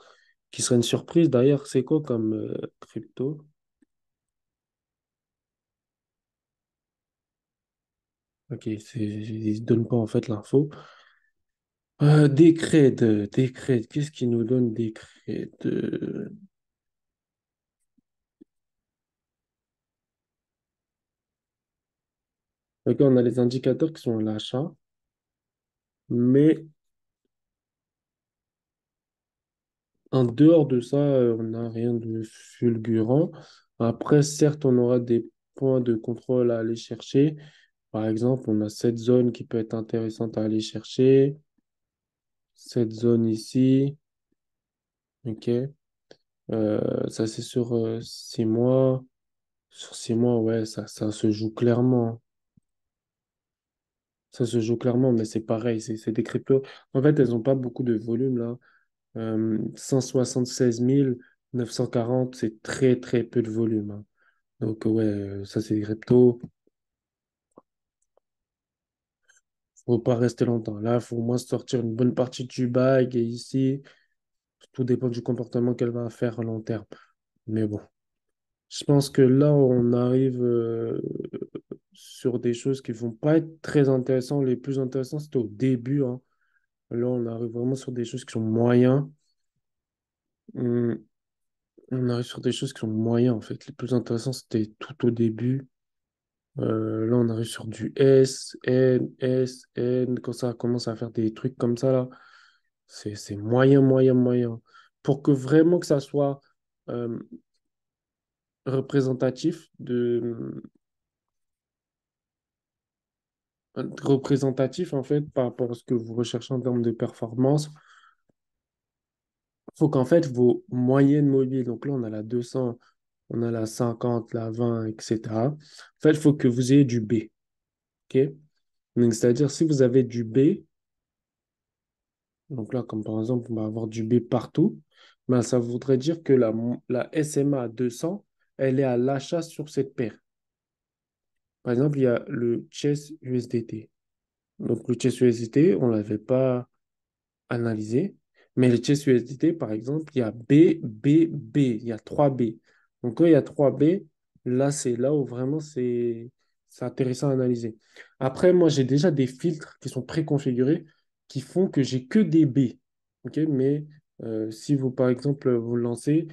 qui serait une surprise. D'ailleurs, c'est quoi comme crypto? Ok, ils ne donnent pas en fait l'info. Décret, qu'est-ce qui nous donne décret de... Ok, on a les indicateurs qui sont à l'achat, mais en dehors de ça, on n'a rien de fulgurant. Après, certes, on aura des points de contrôle à aller chercher. Par exemple, on a cette zone qui peut être intéressante à aller chercher. Cette zone ici, ok. Ça, c'est sur 6 mois. Sur 6 mois, ouais, ça se joue clairement. Ça se joue clairement, mais c'est pareil, c'est des cryptos. En fait, elles n'ont pas beaucoup de volume là. 176 940, c'est très très peu de volume, hein. Donc ouais, ça c'est des cryptos. Faut pas rester longtemps. Là, il faut au moins sortir une bonne partie du bag et ici, tout dépend du comportement qu'elle va faire à long terme. Mais bon, je pense que là, on arrive sur des choses qui vont pas être très intéressantes. Les plus intéressantes, c'était au début, hein. Là, on arrive vraiment sur des choses qui sont moyens. hum, on arrive sur des choses qui sont moyennes, en fait. Les plus intéressants, c'était tout au début. Là, on arrive sur du S, N, S, N. Quand ça commence à faire des trucs comme ça, là, c'est moyen, moyen, moyen. Pour que vraiment que ça soit euh, représentatif représentatif, en fait, par rapport à ce que vous recherchez en termes de performance, il faut qu'en fait, vos moyennes mobiles, donc là, on a la 200, on a la 50, la 20, etc. En fait, il faut que vous ayez du B. OK? Donc, c'est-à-dire, si vous avez du B, donc là, comme par exemple, on va avoir du B partout, ben, ça voudrait dire que la SMA à 200, elle est à l'achat sur cette paire. Par exemple, il y a le Chess USDT. Donc, le Chess USDT, on ne l'avait pas analysé. Mais le Chess USDT, par exemple, il y a B, B, B. Il y a 3 B. Donc, quand il y a 3 B, là, c'est là où vraiment c'est intéressant à analyser. Après, moi, j'ai déjà des filtres qui sont préconfigurés qui font que j'ai que des B. OK? Mais si vous, par exemple, vous le lancez,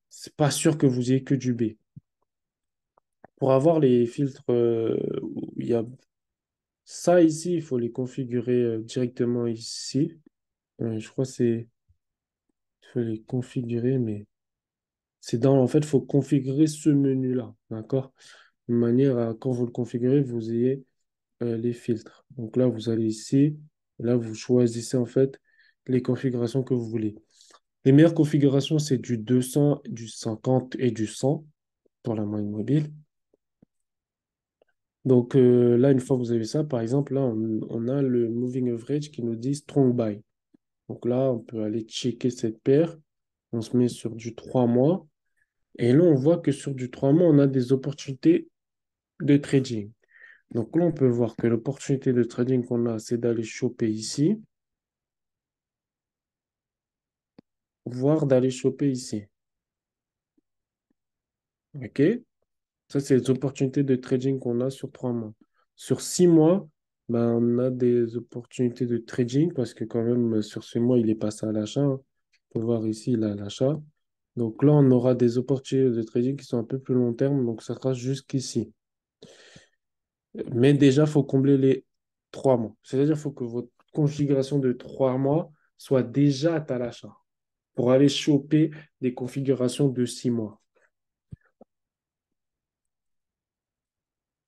c'est pas sûr que vous ayez que du B. Pour avoir les filtres, où il y a ça ici, il faut les configurer directement ici. Je crois que c'est il faut les configurer, mais c'est dans, en fait, il faut configurer ce menu-là, d'accord? De manière à, quand vous le configurez, vous ayez les filtres. Donc là, vous allez ici, et là, vous choisissez en fait les configurations que vous voulez. Les meilleures configurations, c'est du 200, du 50 et du 100 pour la moyenne mobile. Donc là, une fois que vous avez ça, par exemple, là, on a le moving average qui nous dit strong buy. Donc là, on peut aller checker cette paire. On se met sur du 3 mois. Et là, on voit que sur du 3 mois, on a des opportunités de trading. Donc là, on peut voir que l'opportunité de trading qu'on a, c'est d'aller choper ici, voire d'aller choper ici. OK? Ça, c'est les opportunités de trading qu'on a sur 3 mois. Sur 6 mois, ben, on a des opportunités de trading parce que quand même, sur ce mois, il est passé à l'achat, hein. On peut voir ici, il a l'achat. Donc là, on aura des opportunités de trading qui sont un peu plus long terme. Donc ça sera jusqu'ici. Mais déjà, il faut combler les 3 mois. C'est-à-dire qu'il faut que votre configuration de 3 mois soit déjà à l'achat pour aller choper des configurations de 6 mois.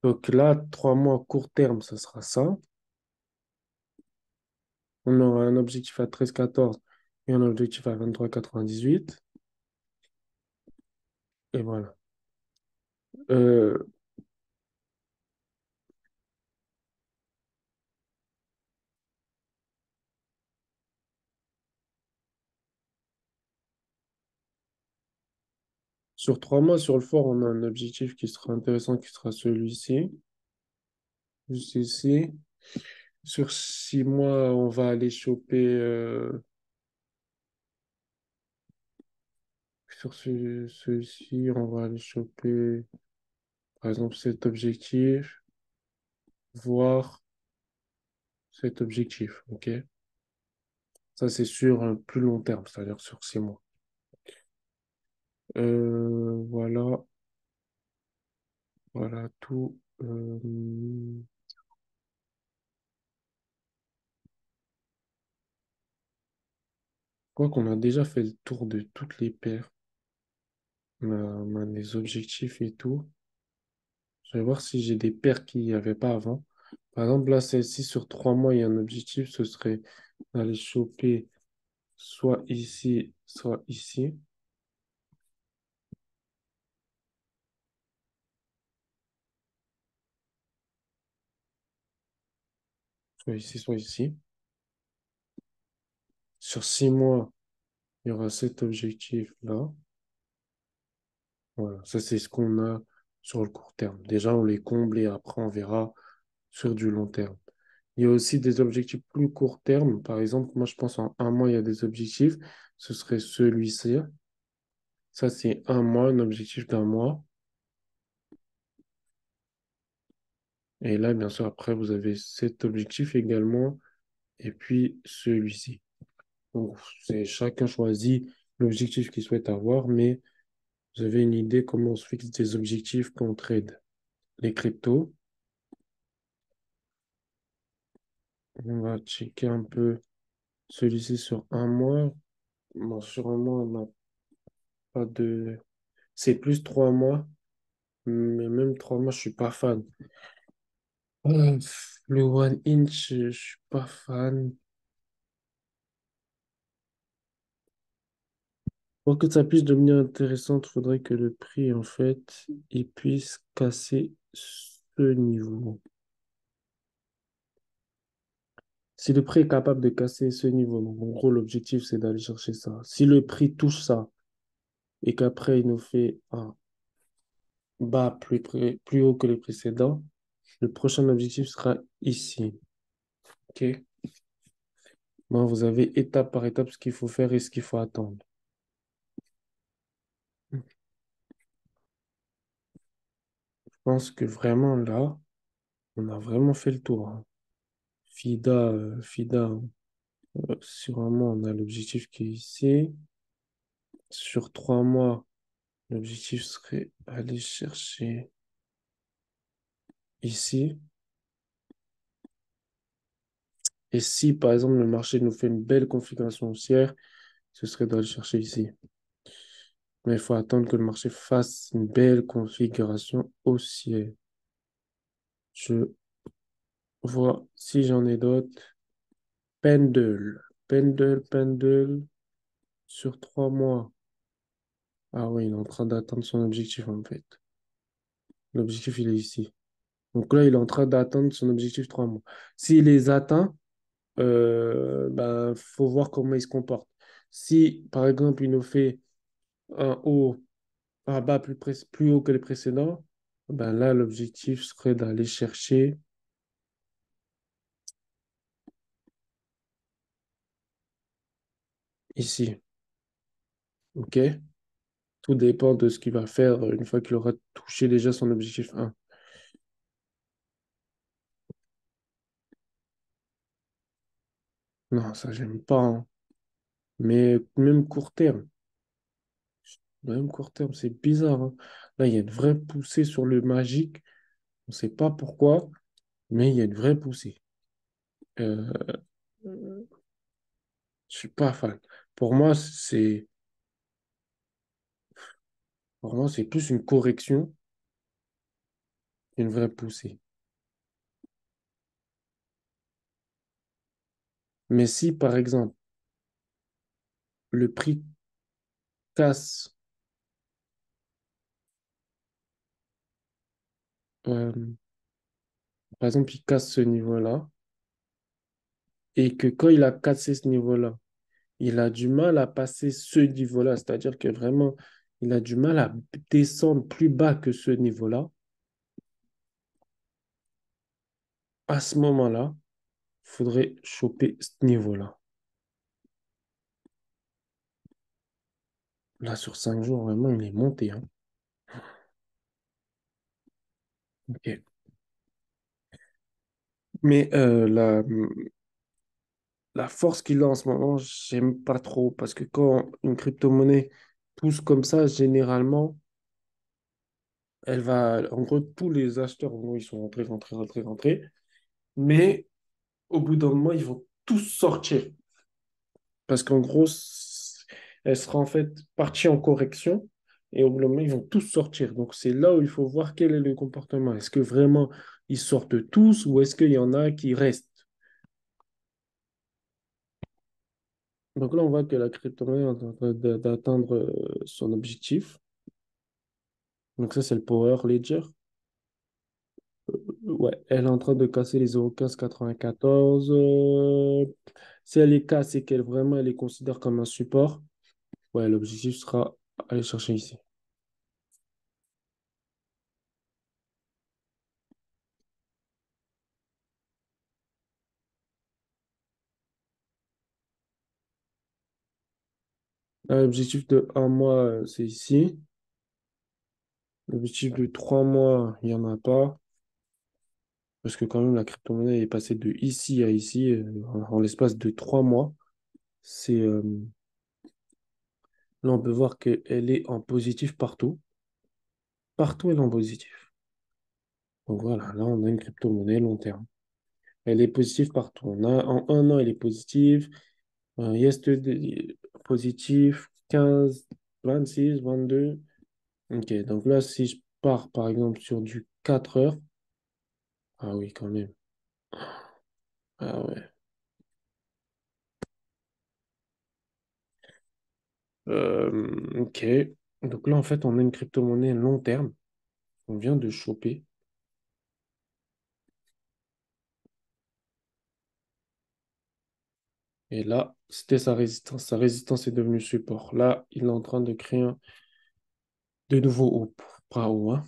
Donc là, 3 mois court terme, ce sera ça. On aura un objectif à 13,14 et un objectif à 23,98. Et voilà. Euh, sur 3 mois, sur le fort, on a un objectif qui sera intéressant, qui sera celui-ci, juste ici. Sur 6 mois, on va aller choper, sur celui-ci, on va aller choper, par exemple, cet objectif, voire cet objectif. OK? Ça, c'est sur un plus long terme, c'est-à-dire sur 6 mois. Voilà, voilà tout. Je crois qu'on a déjà fait le tour de toutes les paires. On a les objectifs et tout. Je vais voir si j'ai des paires qu'il n'y avait pas avant. Par exemple, là, celle-ci, sur 3 mois, il y a un objectif, ce serait d'aller choper soit ici, soit ici. Soit ici, soit ici. Sur 6 mois, il y aura cet objectif-là. Voilà, ça c'est ce qu'on a sur le court terme. Déjà, on les comble et après, on verra sur du long terme. Il y a aussi des objectifs plus court terme. Par exemple, moi, je pense en un mois, il y a des objectifs. Ce serait celui-ci. Ça, c'est un mois, un objectif d'un mois. Et là, bien sûr, après, vous avez cet objectif également. Et puis celui-ci. Donc, c'est chacun choisit l'objectif qu'il souhaite avoir, mais vous avez une idée comment on se fixe des objectifs quand on trade les cryptos. On va checker un peu celui-ci sur un mois. Bon, sur un mois, on n'a pas de... C'est plus 3 mois, mais même 3 mois, je suis pas fan. Le one inch, je suis pas fan. Pour que ça puisse devenir intéressant, il faudrait que le prix, en fait, il puisse casser ce niveau. Si le prix est capable de casser ce niveau, donc en gros, l'objectif, c'est d'aller chercher ça. Si le prix touche ça et qu'après, il nous fait un bas plus haut que le précédent, le prochain objectif sera ici. OK? Bon, vous avez étape par étape ce qu'il faut faire et ce qu'il faut attendre. Je pense que vraiment là, on a vraiment fait le tour, hein. FIDA, sur un mois, on a l'objectif qui est ici. Sur 3 mois, l'objectif serait aller chercher ici. Et si, par exemple, le marché nous fait une belle configuration haussière, ce serait d'aller chercher ici. Mais il faut attendre que le marché fasse une belle configuration haussière. Je vois si j'en ai d'autres. Pendle. Pendle. Sur 3 mois. Ah oui, il est en train d'atteindre son objectif en fait. L'objectif, il est ici. Donc là, il est en train d'atteindre son objectif 3 mois. S'il les atteint, ben, faut voir comment il se comporte. Si, par exemple, il nous fait un haut, un bas plus haut que les précédents, ben là, l'objectif serait d'aller chercher ici. OK? Tout dépend de ce qu'il va faire une fois qu'il aura touché déjà son objectif 1. Non, ça, j'aime pas, hein. Mais même court terme, c'est bizarre, hein. Là, il y a une vraie poussée sur le magique. On ne sait pas pourquoi, mais il y a une vraie poussée. Euh, je suis pas fan. Pour moi, c'est pour moi, c'est plus une correction qu'une vraie poussée. Mais si, par exemple, le prix casse, euh, par exemple, il casse ce niveau-là, et que quand il a cassé ce niveau-là, il a du mal à passer ce niveau-là, c'est-à-dire que vraiment, il a du mal à descendre plus bas que ce niveau-là, à ce moment-là, il faudrait choper ce niveau-là. Là, sur 5 jours, vraiment, il est monté, hein. Ok. Mais la force qu'il a en ce moment, j'aime pas trop parce que quand une crypto-monnaie pousse comme ça, généralement, elle va, en gros, tous les acheteurs, bon, ils sont rentrés. Mais au bout d'un moment, ils vont tous sortir parce qu'en gros, elle sera en fait partie en correction et au bout d'un moment, ils vont tous sortir. Donc, c'est là où il faut voir quel est le comportement. Est-ce que vraiment ils sortent tous ou est-ce qu'il y en a qui restent? Donc là, on voit que la crypto-monnaie est en train d'atteindre son objectif. Donc ça, c'est le Power Ledger. Ouais, elle est en train de casser les 0,1594. Si elle est casse et qu'elle vraiment elle les considère comme un support, ouais, l'objectif sera aller chercher ici. L'objectif de 1 mois, c'est ici. L'objectif de 3 mois, il n'y en a pas. Parce que quand même, la crypto-monnaie est passée de ici à ici en l'espace de 3 mois. C'est Là, on peut voir qu'elle est en positif partout. Partout, elle est en positif. Donc voilà, là, on a une crypto-monnaie long terme. Elle est positive partout. On a, en un an, elle est positive. Yesterday, positif. 15, 26, 22. Ok, donc là, si je pars, par exemple, sur du 4 heures. Ah oui, quand même. Ah ouais. Ok. Donc là, en fait, on a une crypto-monnaie long terme. On vient de choper. Et là, c'était sa résistance. Sa résistance est devenue support. Là, il est en train de créer de nouveau haut. Pas haut, hein.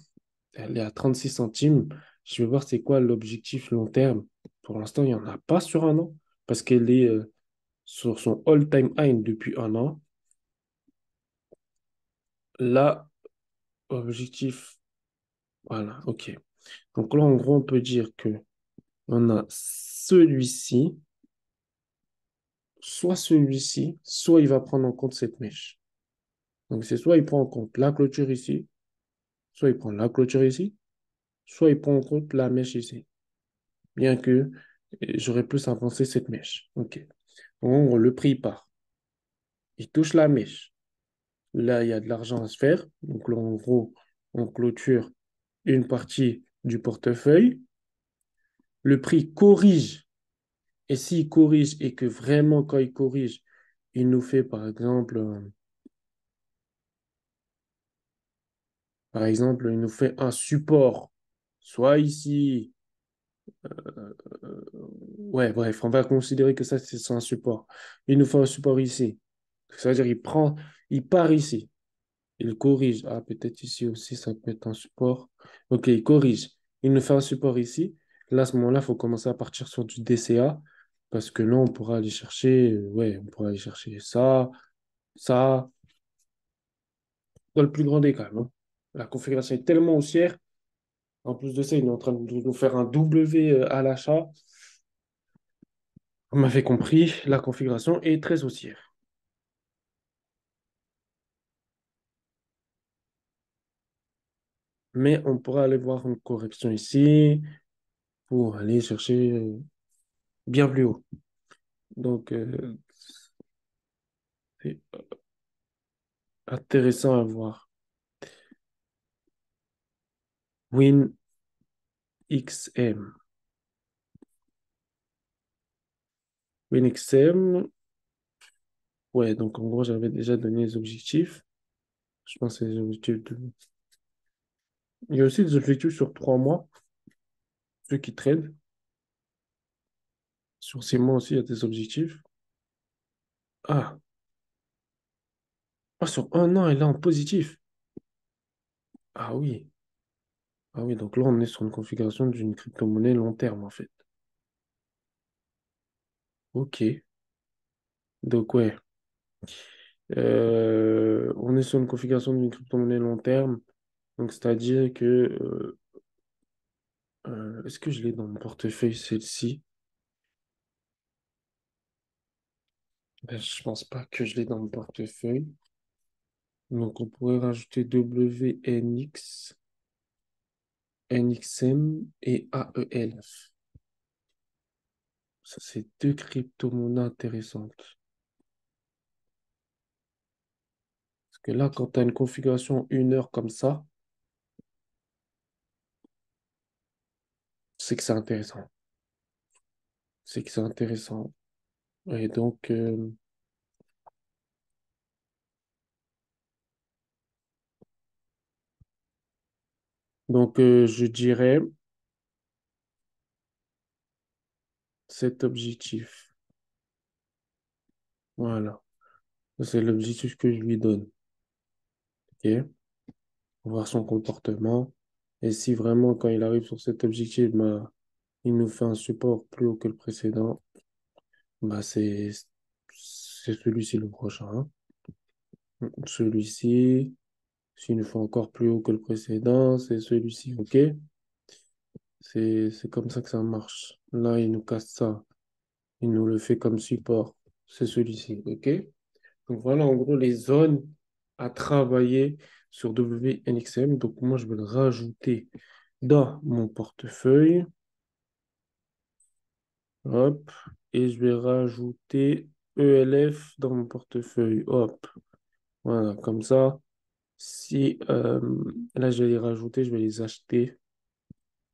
Elle est à 36 centimes. Je vais voir c'est quoi l'objectif long terme. Pour l'instant, il n'y en a pas sur un an. Parce qu'elle est sur son all-time high depuis un an. Là, objectif. Voilà, ok. Donc là, en gros, on peut dire que on a celui-ci, soit il va prendre en compte cette mèche. Donc c'est soit il prend en compte la clôture ici, soit il prend la clôture ici, soit il prend en compte la mèche ici. Bien que j'aurais plus avancé cette mèche. OK. Donc, en gros, le prix part. Il touche la mèche. Là, il y a de l'argent à se faire. Donc là, en gros, on clôture une partie du portefeuille. Le prix corrige. Et s'il corrige et que vraiment, quand il corrige, il nous fait, par exemple, il nous fait un support, soit ici, ouais, bref, on va considérer que ça, c'est un support. Il nous fait un support ici. C'est-à-dire, il part ici, il corrige. Ah, peut-être ici aussi, ça peut être un support. Ok, il corrige. Il nous fait un support ici. Là, à ce moment-là, il faut commencer à partir sur du DCA, parce que là, on pourra aller chercher, ouais, on pourra aller chercher ça, ça, dans le plus grand des cas, non? La configuration est tellement haussière. En plus de ça, il est en train de nous faire un W à l'achat. Vous m'avez compris, la configuration est très haussière. Mais on pourra aller voir une correction ici pour aller chercher bien plus haut. Donc, c'est intéressant à voir. WinXM. WinXM, ouais, donc en gros, j'avais déjà donné les objectifs. Je pense que c'est les objectifs de... Il y a aussi des objectifs sur 3 mois, ceux qui traînent. Sur 6 mois aussi, il y a des objectifs. Ah, sur un an, elle est en positif. Ah oui. Ah oui, donc là, on est sur une configuration d'une crypto-monnaie long terme, en fait. Ok. Donc, ouais. On est sur une configuration d'une crypto-monnaie long terme. Donc, c'est-à-dire que... est-ce que je l'ai dans mon portefeuille, celle-ci? Ben, je pense pas que je l'ai dans mon portefeuille. Donc, on pourrait rajouter WNX, NXM et AEL. Ça, c'est deux crypto-monnaies intéressantes. Parce que là, quand tu as une configuration 1 heure comme ça, c'est que c'est intéressant. C'est que c'est intéressant. Et donc, je dirais cet objectif. Voilà. Ça, c'est l'objectif que je lui donne. OK? Voir son comportement. Et si vraiment, quand il arrive sur cet objectif, bah, il nous fait un support plus haut que le précédent, bah, c'est celui-ci le prochain, hein. Celui-ci, s'il nous fait encore plus haut que le précédent, c'est celui-ci. OK? C'est comme ça que ça marche. Là, il nous casse ça. Il nous le fait comme support. C'est celui-ci. OK? Donc voilà en gros les zones à travailler sur WNXM. Donc, moi, je vais le rajouter dans mon portefeuille. Hop. Et je vais rajouter ELF dans mon portefeuille. Hop. Voilà, comme ça. Si là, je vais les rajouter, je vais les acheter.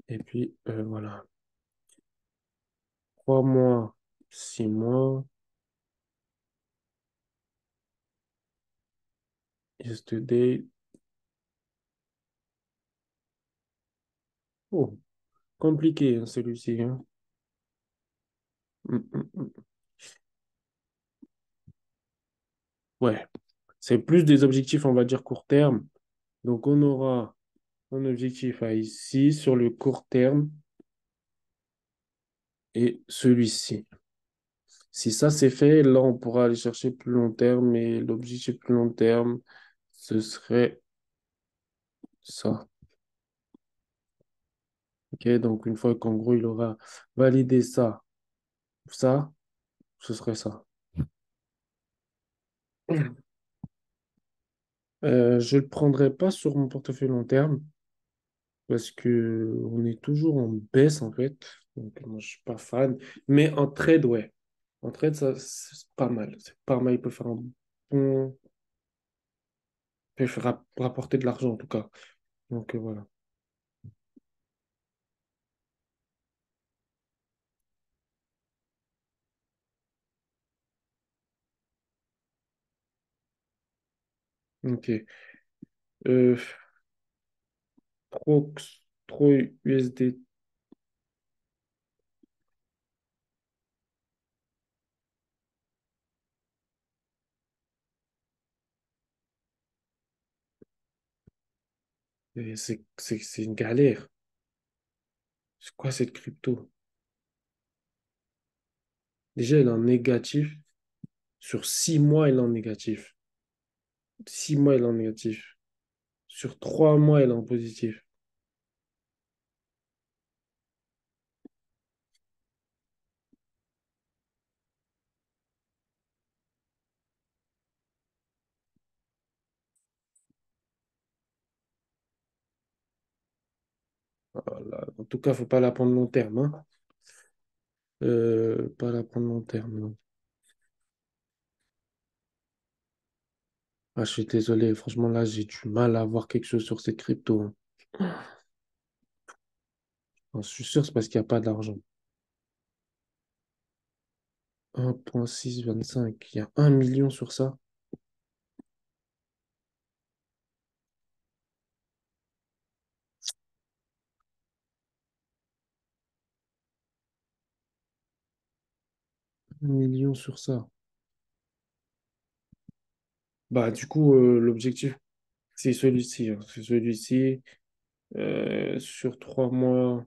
Et puis, voilà. 3 mois, 6 mois. Yesterday. Oh, compliqué, hein, celui-ci, hein. Mm. Ouais. C'est plus des objectifs, on va dire, court terme. Donc, on aura un objectif à ici, sur le court terme, et celui-ci. Si ça c'est fait, là, on pourra aller chercher plus long terme, et l'objectif plus long terme, ce serait ça. OK? Donc, une fois qu'en gros, il aura validé ça, ce serait ça. Je ne le prendrai pas sur mon portefeuille long terme parce que on est toujours en baisse en fait. Donc, moi, je suis pas fan. Mais en trade, ouais. En trade, ça, c'est pas mal. C'est pas mal. Il peut faire un bon. Il peut faire rapporter de l'argent en tout cas. Donc, voilà. OK. Euh, trop USD. C'est une galère. C'est quoi cette crypto? Déjà, elle est en négatif. Sur 6 mois, elle est en négatif. 6 mois, elle est en négatif. Sur 3 mois, elle est en positif. Voilà. En tout cas, faut pas la prendre long terme, hein. Pas la prendre long terme, non. Ah, je suis désolé. Franchement, là, j'ai du mal à voir quelque chose sur ces cryptos, hein. Je suis sûr, c'est parce qu'il n'y a pas d'argent. 1,625. Il y a 1 million sur ça. 1 million sur ça. Bah, du coup, l'objectif, c'est celui-ci, hein. C'est celui-ci. Sur 3 mois,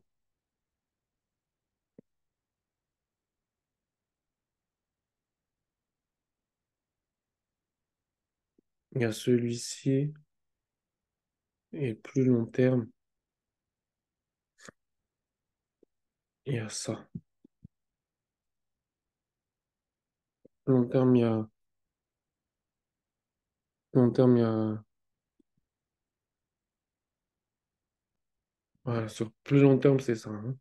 il y a celui-ci. Et plus long terme, il y a ça. Long terme, il y a. Long terme, il y a. Voilà, sur plus long terme, c'est ça, hein.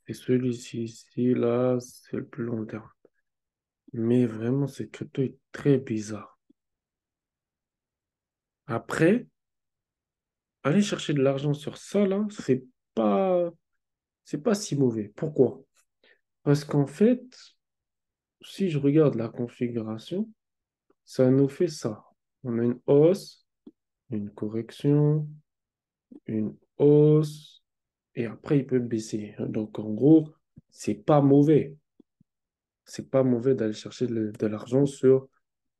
Et celui-ci, ici, là, c'est le plus long terme. Mais vraiment, cette crypto est très bizarre. Après, aller chercher de l'argent sur ça, là, c'est pas si mauvais. Pourquoi? Parce qu'en fait, si je regarde la configuration, ça nous fait ça. On a une hausse, une correction, une hausse, et après, il peut baisser. Donc, en gros, c'est pas mauvais. C'est pas mauvais d'aller chercher de l'argent sur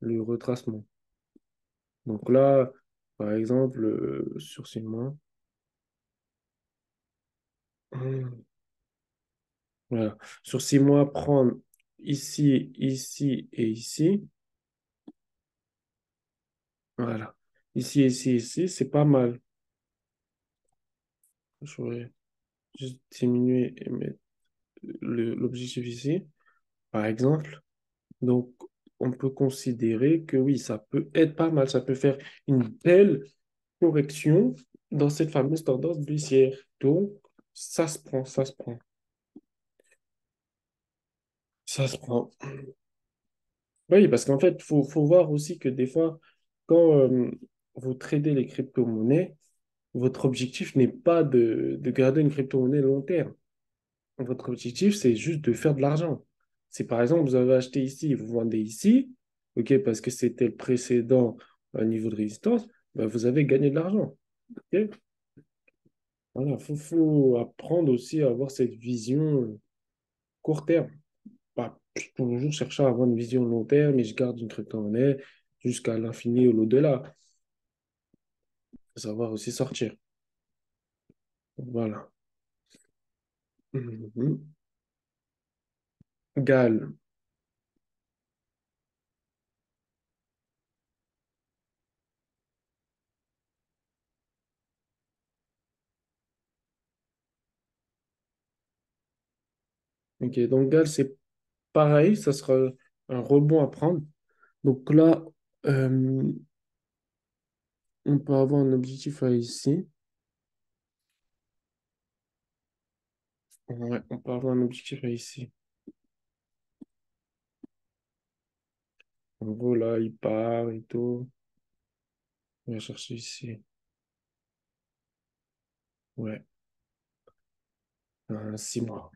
le retracement. Donc là, par exemple, sur 6 mois, voilà. Sur 6 mois, prendre ici, ici et ici, voilà. Ici, ici, c'est pas mal. Je vais juste diminuer et mettre l'objectif ici, par exemple. Donc, on peut considérer que oui, ça peut être pas mal, ça peut faire une belle correction dans cette fameuse tendance baissière. Donc, ça se prend, ça se prend, ça se prend. Oui, parce qu'en fait, faut voir aussi que des fois, quand vous tradez les crypto-monnaies, votre objectif n'est pas de garder une crypto-monnaie long terme. Votre objectif, c'est juste de faire de l'argent. Si par exemple, vous avez acheté ici, vous vendez ici, ok, parce que c'était le précédent niveau de résistance, ben, vous avez gagné de l'argent. Ok. Voilà, faut apprendre aussi à avoir cette vision court terme. Pas toujours chercher à avoir une vision long terme et je garde une crypto-monnaie jusqu'à l'infini ou l'au-delà. Faut savoir aussi sortir. Voilà. Mhm. Gal. Ok, donc Gal, c'est pareil, ça sera un rebond à prendre. Donc là, euh, on peut avoir un objectif à ici. Ouais, on peut avoir un objectif à ici. En gros, là, il part et tout. On va chercher ici. Ouais, 6 mois.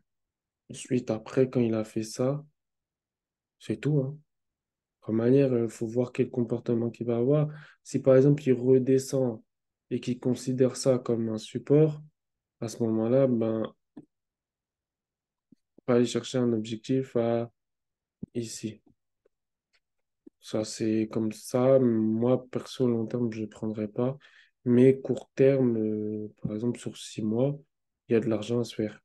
Ensuite, après, quand il a fait ça, c'est tout, hein. De manière, il faut voir quel comportement qu'il va avoir. Si par exemple, il redescend et qu'il considère ça comme un support, à ce moment-là, ben, on va aller chercher un objectif à ici. Ça, c'est comme ça. Moi, perso, long terme, je ne prendrai pas. Mais court terme, par exemple, sur 6 mois, il y a de l'argent à se faire.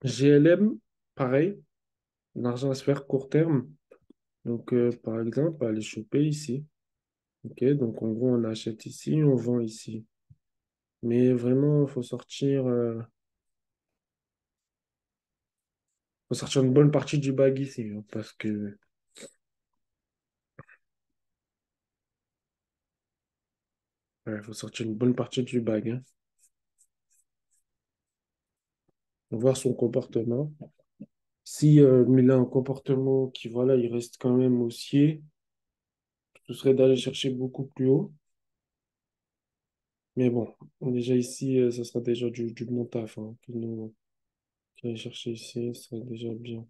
GLM, pareil, de l'argent à se faire court terme. Donc, par exemple, aller choper ici. OK, donc en gros, on achète ici, on vend ici. Mais vraiment, faut sortir une bonne partie du bag ici, hein, parce que faut sortir une bonne partie du bag, hein. Voir son comportement. Si il a un comportement qui, voilà, il reste quand même haussier, ce serait d'aller chercher beaucoup plus haut. Mais bon, déjà ici, ça sera déjà du bon taf, hein, que nous, qu'aller chercher ici, ça serait déjà bien.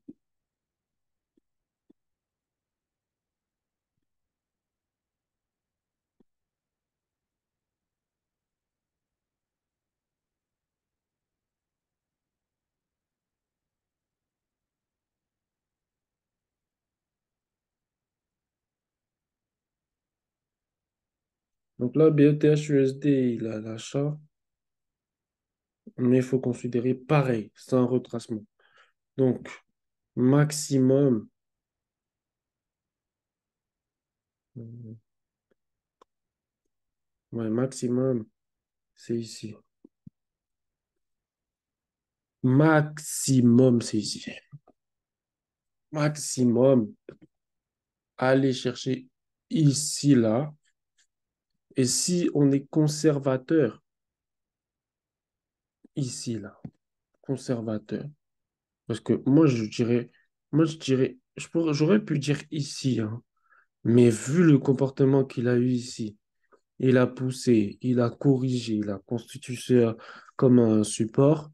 Donc là, BETH USD, il a l'achat, mais il faut considérer pareil, c'est un retracement. Donc, maximum, euh, ouais, maximum, c'est ici. Maximum, c'est ici. Maximum, aller chercher ici, là. Et si on est conservateur, ici, là, conservateur. Parce que moi, je dirais, j'aurais pu dire ici, hein, mais vu le comportement qu'il a eu ici, il a poussé, il a corrigé, il a constitué ça comme un support.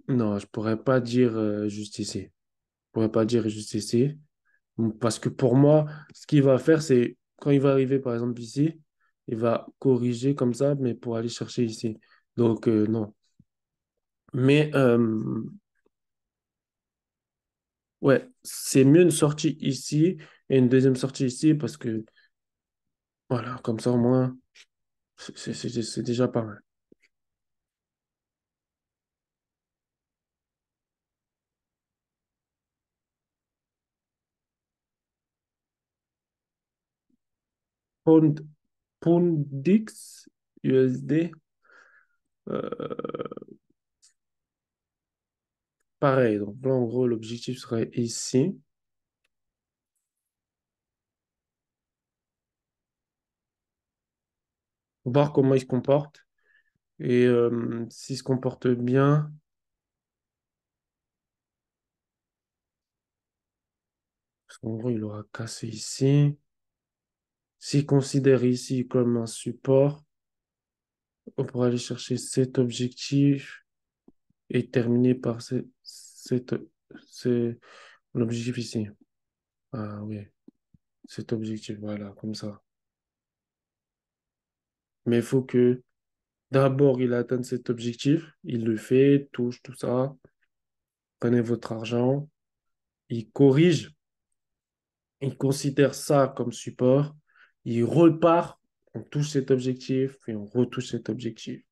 Non, je pourrais pas dire juste ici. Je pourrais pas dire juste ici. Parce que pour moi, ce qu'il va faire, c'est quand il va arriver, par exemple, ici, il va corriger comme ça, mais pour aller chercher ici. Donc, non. Mais, ouais, c'est mieux une sortie ici et une deuxième sortie ici parce que, voilà, comme ça, au moins, c'est déjà pas mal. Pound, Pound X USD. Euh, pareil, donc là, en gros, l'objectif serait ici. Voir comment il se comporte. Et s'il se comporte bien, parce qu'en gros, il aura cassé ici. S'il considère ici comme un support, on pourra aller chercher cet objectif et terminer par c'est l'objectif ici. Ah oui, cet objectif, voilà, comme ça. Mais il faut que d'abord il atteigne cet objectif. Il le fait, touche tout ça. Prenez votre argent. Il corrige. Il considère ça comme support. Il repart. On touche cet objectif, puis on retouche cet objectif.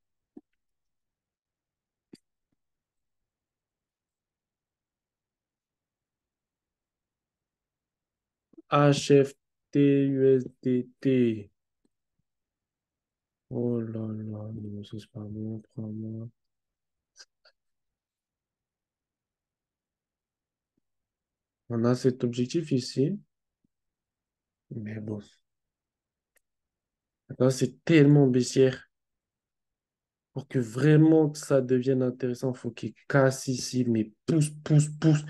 HFT USDT. Oh là là, non, ça c'est pas bon, 3 mois. On a cet objectif ici, mais bon, là c'est tellement baissière. Pour que vraiment que ça devienne intéressant, il faut qu'il casse ici, mais pousse, pousse, pousse,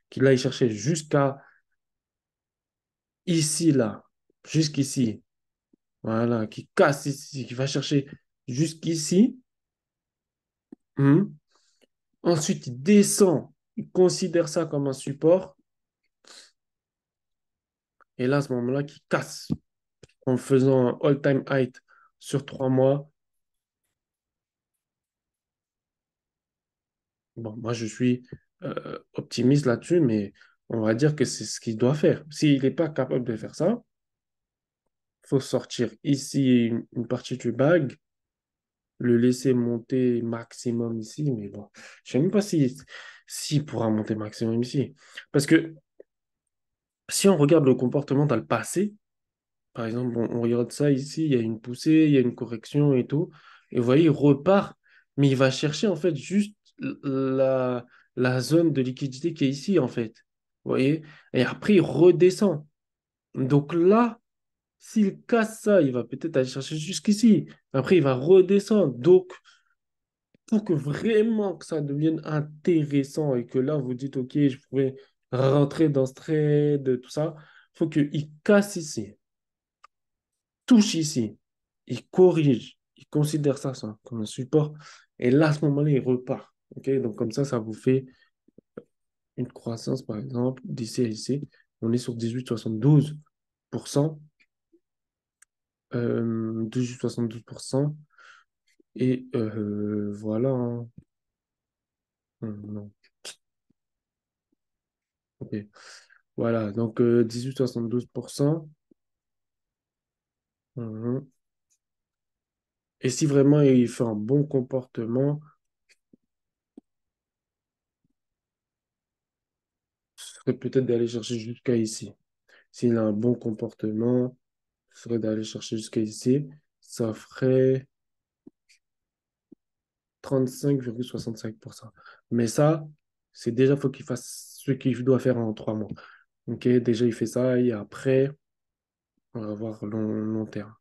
qu'il aille chercher jusqu'à ici, là, jusqu'ici. Voilà, qu'il casse ici, qu'il va chercher jusqu'ici. Hum. Ensuite, il descend, il considère ça comme un support. Et là, à ce moment-là, qu'il casse en faisant un all-time high sur 3 mois. Bon, moi, je suis optimiste là-dessus, mais on va dire que c'est ce qu'il doit faire. S'il n'est pas capable de faire ça, il faut sortir ici une partie du bag, le laisser monter maximum ici, mais bon, je ne sais même pas s'il pourra monter maximum ici. Parce que si on regarde le comportement dans le passé, par exemple, on regarde ça ici, il y a une poussée, il y a une correction et tout. Et vous voyez, il repart, mais il va chercher en fait juste la zone de liquidité qui est ici, en fait. Vous voyez? Et après, il redescend. Donc là, s'il casse ça, il va peut-être aller chercher jusqu'ici. Après, il va redescendre. Donc, pour que vraiment que ça devienne intéressant et que là, vous dites, OK, je pourrais rentrer dans ce trade, tout ça, il faut qu'il casse ici, touche ici, il corrige, il considère ça comme un support. Et là, à ce moment-là, il repart. OK? Donc, comme ça vous fait une croissance, par exemple, d'ici à ici. On est sur 18,72%. 18,72%. Et voilà, hein. Non. OK. Voilà. Donc, 18,72%. Mhm. Et si vraiment il fait un bon comportement, ce serait peut-être d'aller chercher jusqu'à ici. S'il a un bon comportement, ce serait d'aller chercher jusqu'à ici. Ça ferait 35,65%. Mais ça, c'est déjà, faut qu'il fasse ce qu'il doit faire en 3 mois. OK, déjà, il fait ça et après, on va voir long terme.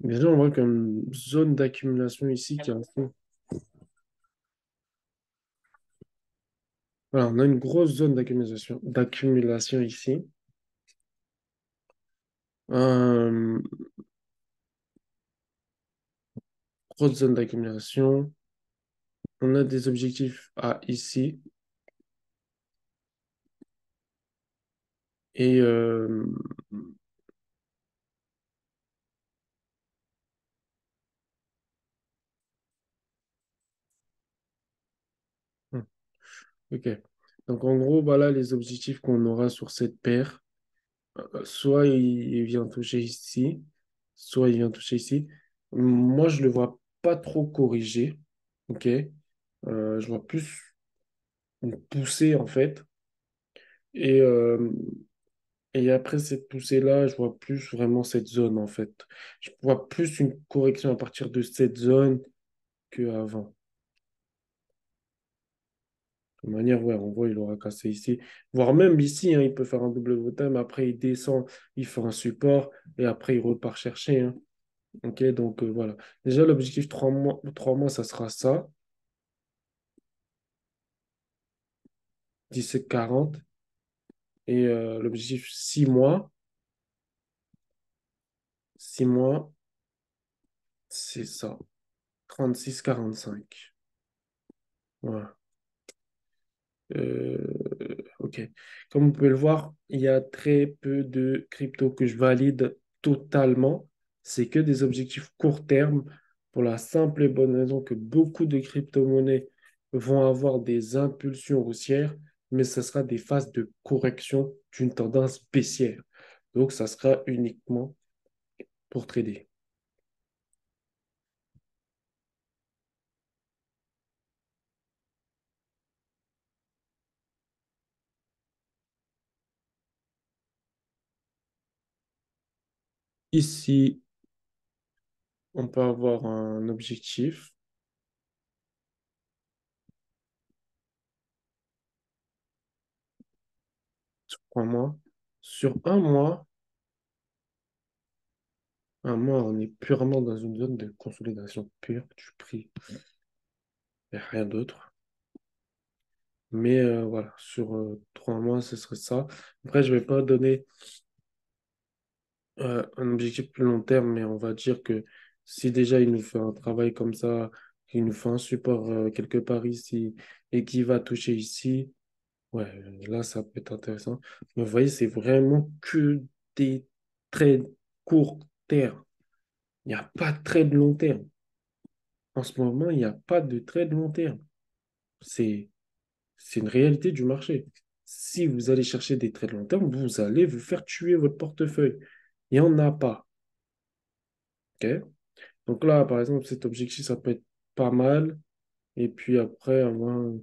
Déjà, on voit comme zone d'accumulation ici qui est en fait. Voilà, on a une grosse zone d'accumulation ici. Euh, grosse zone d'accumulation. On a des objectifs à ici. Et hmm, ok. Donc en gros, voilà les objectifs qu'on aura sur cette paire. Soit il vient toucher ici, soit il vient toucher ici. Moi, je le vois. pas trop corriger. OK? Je vois plus une poussée, en fait. Et, et après cette poussée-là, je vois plus vraiment cette zone, en fait. Je vois plus une correction à partir de cette zone qu'avant. De manière, ouais, en gros, il aura cassé ici. Voire même ici, hein, il peut faire un double bottom. Après, il descend, il fait un support. Et après, il repart chercher, hein. OK, donc voilà. Déjà, l'objectif 3 mois, ça sera ça. 17,40. Et l'objectif 6 mois, 6 mois, c'est ça. 36,45. Voilà. Euh, ok. Comme vous pouvez le voir, il y a très peu de cryptos que je valide totalement. C'est que des objectifs court terme pour la simple et bonne raison que beaucoup de crypto-monnaies vont avoir des impulsions haussières, mais ce sera des phases de correction d'une tendance baissière. Donc, ça sera uniquement pour trader. Ici, on peut avoir un objectif, 3 mois. Sur un mois, on est purement dans une zone de consolidation pure du prix et rien d'autre. Mais voilà, sur 3 mois, ce serait ça. Après, je ne vais pas donner un objectif plus long terme, mais on va dire que si déjà il nous fait un travail comme ça, qu'il nous fait un support quelque part ici et qu'il va toucher ici, ouais, là, ça peut être intéressant. Mais vous voyez, c'est vraiment que des trades court terme. Il n'y a pas de trade long terme. En ce moment, il n'y a pas de trade long terme. C'est, c'est une réalité du marché. Si vous allez chercher des trades long terme, vous allez vous faire tuer votre portefeuille. Il n'y en a pas. OK? Donc là, par exemple, cet objectif, ça peut être pas mal. Et puis après, euh,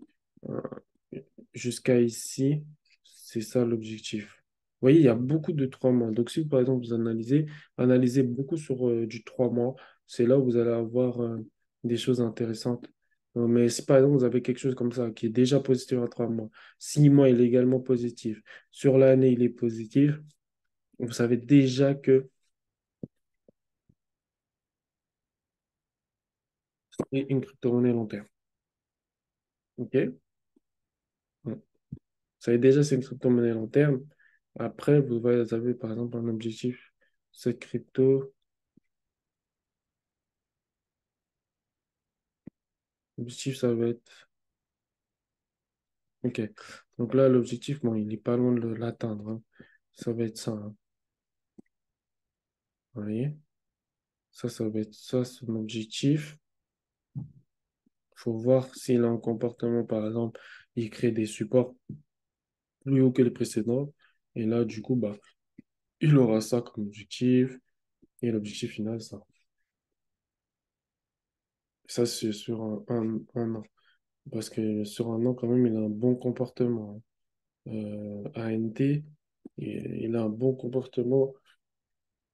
jusqu'à ici, c'est ça l'objectif. Vous voyez, il y a beaucoup de 3 mois. Donc si, par exemple, vous analysez beaucoup sur du 3 mois, c'est là où vous allez avoir des choses intéressantes. Mais si, par exemple, vous avez quelque chose comme ça qui est déjà positif à 3 mois, 6 mois, il est également positif. Sur l'année, il est positif. Vous savez déjà que c'est une crypto-monnaie long terme. OK? Vous savez déjà c'est une crypto-monnaie long terme. Après, vous avez par exemple un objectif. Cette crypto, l'objectif, ça va être. OK. Donc là, l'objectif, bon, il n'est pas loin de l'atteindre, hein. Ça va être ça, hein. Vous voyez? Ça va être ça, son objectif. Il faut voir s'il a un comportement, par exemple, il crée des supports plus hauts que les précédents. Et là, du coup, bah, il aura ça comme objectif. Et l'objectif final, ça. Ça, c'est sur un an. Parce que sur un an, quand même, il a un bon comportement, hein. ANT, il a un bon comportement.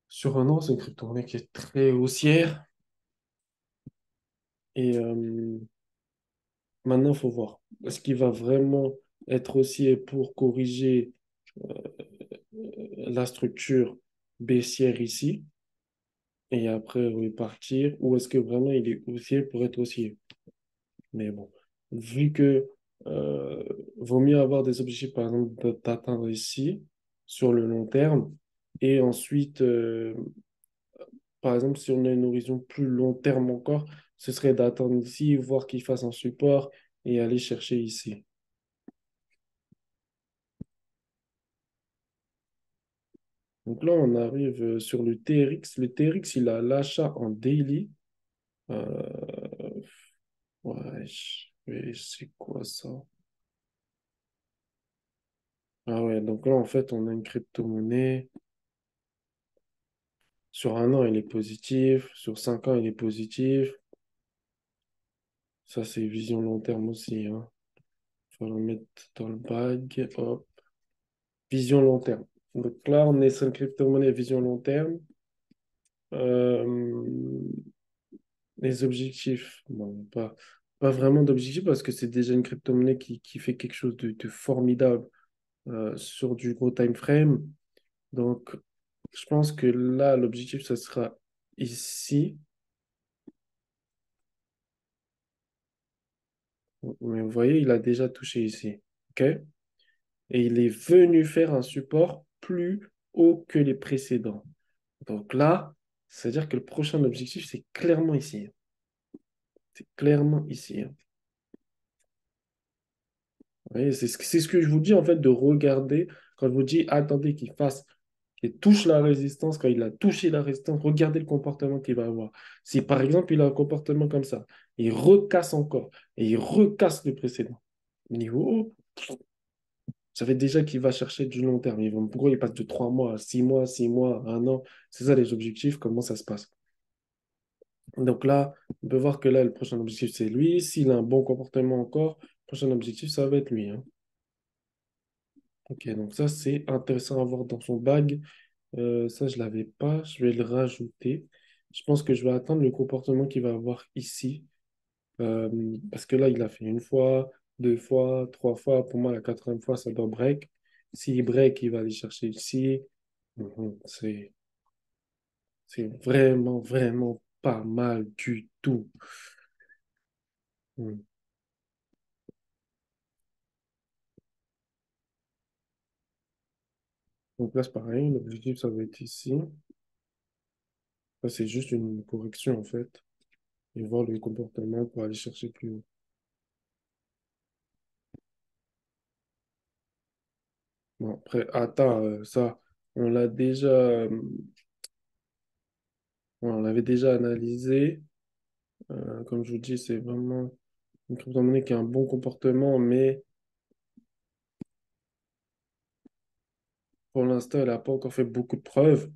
Sur un an, c'est une crypto-monnaie qui est très haussière. Et maintenant, il faut voir. Est-ce qu'il va vraiment être haussier pour corriger la structure baissière ici et après repartir? Ou est-ce que vraiment il est haussier pour être haussier? Mais bon, vu que vaut mieux avoir des objectifs, par exemple, d'atteindre ici sur le long terme et ensuite par exemple, si on a une horizon plus long terme encore, ce serait d'attendre ici, voir qu'il fasse un support et aller chercher ici. Donc là, on arrive sur le TRX. Le TRX, il a l'achat en daily. Euh, ouais, c'est quoi ça? Ah ouais, donc là, en fait, on a une crypto-monnaie. Sur un an, il est positif. Sur 5 ans, il est positif. Ça, c'est vision long terme aussi, hein. Faut le mettre dans le bag. Hop. Vision long terme. Donc là, on est sur une crypto-monnaie vision long terme. Euh, les objectifs, bon, pas vraiment d'objectifs parce que c'est déjà une crypto-monnaie qui fait quelque chose de formidable sur du gros time frame. Donc, je pense que là, l'objectif, ça sera ici. Mais vous voyez, il a déjà touché ici. OK? Et il est venu faire un support plus haut que les précédents. Donc là, c'est-à-dire que le prochain objectif, c'est clairement ici. C'est clairement ici, hein. Vous voyez, c'est ce que je vous dis en fait de regarder quand je vous dis attendez qu'il touche la résistance, quand il a touché la résistance, regardez le comportement qu'il va avoir. Si par exemple il a un comportement comme ça, il recasse encore et il recasse le précédent niveau haut, ça fait déjà qu'il va chercher du long terme. Pourquoi il passe de 3 mois à 6 mois, 6 mois à 1 an? C'est ça les objectifs, comment ça se passe. Donc là, on peut voir que là, le prochain objectif, c'est lui. S'il a un bon comportement encore, le prochain objectif, ça va être lui, hein. Ok, donc ça, c'est intéressant à voir dans son bag. Ça, je ne l'avais pas. Je vais le rajouter. Je pense que je vais attendre le comportement qu'il va avoir ici. Parce que là, il a fait une fois, deux fois, trois fois. Pour moi, la quatrième fois, ça doit break. S'il break, il va aller chercher ici. C'est vraiment, vraiment pas mal du tout. Mhm. Donc là, c'est pareil. L'objectif, ça va être ici. Ça, c'est juste une correction, en fait. Et voir le comportement pour aller chercher plus haut. Bon, après, attends, ça, on l'a déjà, on l'avait déjà analysé. Comme je vous dis, c'est vraiment une crypto-monnaie qui a un bon comportement, mais pour l'instant, elle n'a pas encore fait beaucoup de preuves.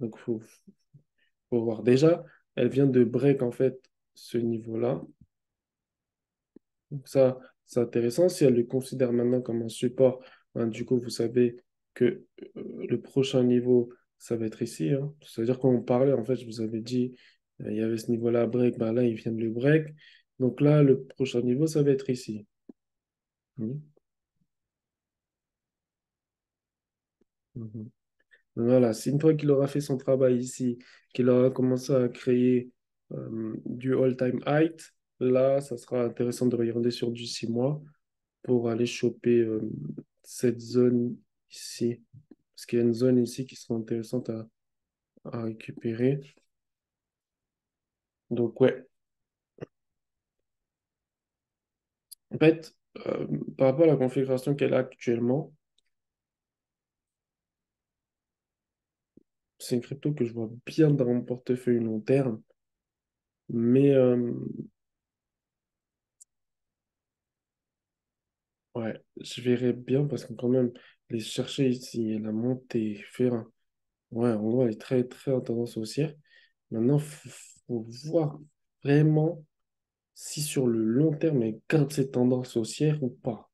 Donc, faut voir. Déjà, elle vient de break, en fait, ce niveau-là. Donc ça, c'est intéressant. Si elle le considère maintenant comme un support, ben, du coup, vous savez que le prochain niveau, ça va être ici, hein. C'est-à-dire quand on parlait, en fait, je vous avais dit, il y avait ce niveau-là à break, ben là, il vient de le break. Donc là, le prochain niveau, ça va être ici. Mhm. Mhm. Voilà, c'est une fois qu'il aura fait son travail ici, qu'il aura commencé à créer du all-time high, là, ça sera intéressant de regarder sur du 6 mois pour aller choper cette zone ici. Parce qu'il y a une zone ici qui sera intéressante à récupérer. Donc, ouais. En fait, par rapport à la configuration qu'elle a actuellement, c'est une crypto que je vois bien dans mon portefeuille long terme. Mais, ouais, je verrais bien parce que quand même, les chercher ici et la monter, faire un... Ouais, en gros, elle est très, très en tendance haussière. Maintenant, faut voir vraiment si sur le long terme, elle garde cette tendance haussière ou pas.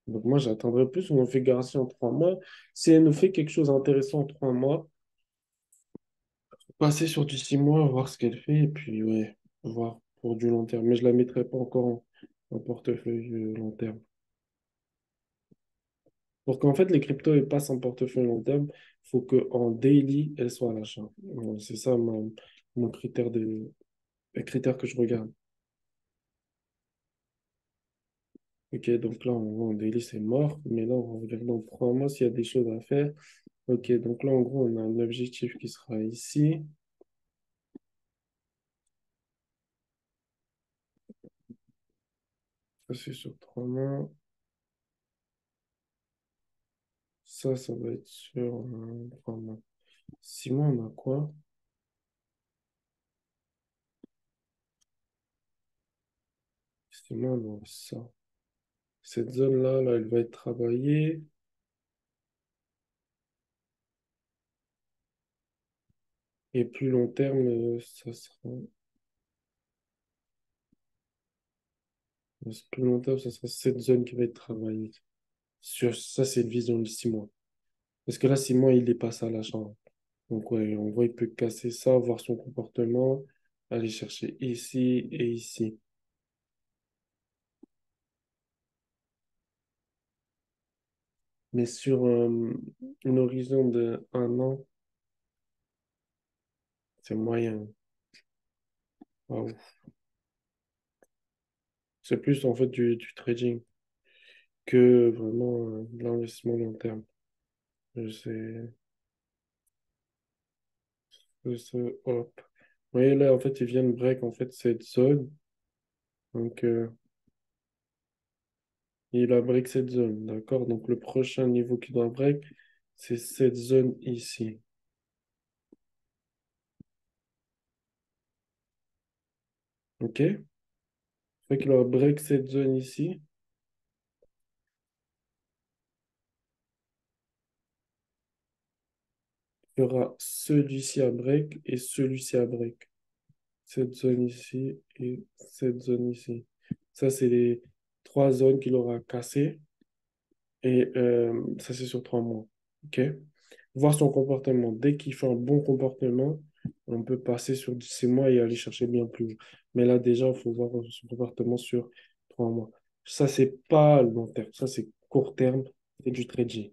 Donc moi, j'attendrai plus une configuration en 3 mois. Si elle nous fait quelque chose d'intéressant en 3 mois, passer sur du 6 mois, voir ce qu'elle fait, et puis ouais, voir pour du long terme. Mais je la mettrai pas encore en portefeuille long terme. Pour qu'en fait les cryptos elles passent en portefeuille long terme, il faut qu'en daily, elles soient à l'achat. C'est ça mon critère les critères que je regarde. Ok, donc là, en daily, c'est mort. Mais là, on va regarder dans 3 mois s'il y a des choses à faire. Ok, donc là, en gros, on a un objectif qui sera ici. Ça, c'est sur 3 mois. Ça va être sur 3 mois. 6 mois, on a quoi? 6 mois, on a ça. Cette zone-là, là, elle va être travaillée. Et plus long terme, ça sera. Le supplémentaire, ça sera cette zone qui va être travaillée. Sur ça, c'est une vision de 6 mois. Parce que là, 6 mois, il est passé à l'achat. Donc, ouais, on voit, il peut casser ça, voir son comportement, aller chercher ici et ici. Mais sur une horizon de 1 an, c'est moyen. Waouh. C'est plus en fait du trading que vraiment de l'investissement long terme. Je sais, hop. Vous voyez là, en fait, ils viennent break en fait cette zone. Donc, il a break cette zone, d'accord? Donc, le prochain niveau qui doit break, c'est cette zone ici. OK? Fait qu'il aura break cette zone ici. Il y aura celui-ci à break et celui-ci à break. Cette zone ici et cette zone ici. Ça, c'est les 3 zones qu'il aura cassées. Et ça, c'est sur 3 mois. OK? Voir son comportement. Dès qu'il fait un bon comportement, on peut passer sur 6 mois et aller chercher bien plus haut. Mais là, déjà, il faut voir son comportement sur 3 mois. Ça, c'est pas long terme. Ça, c'est court terme. C'est du trading.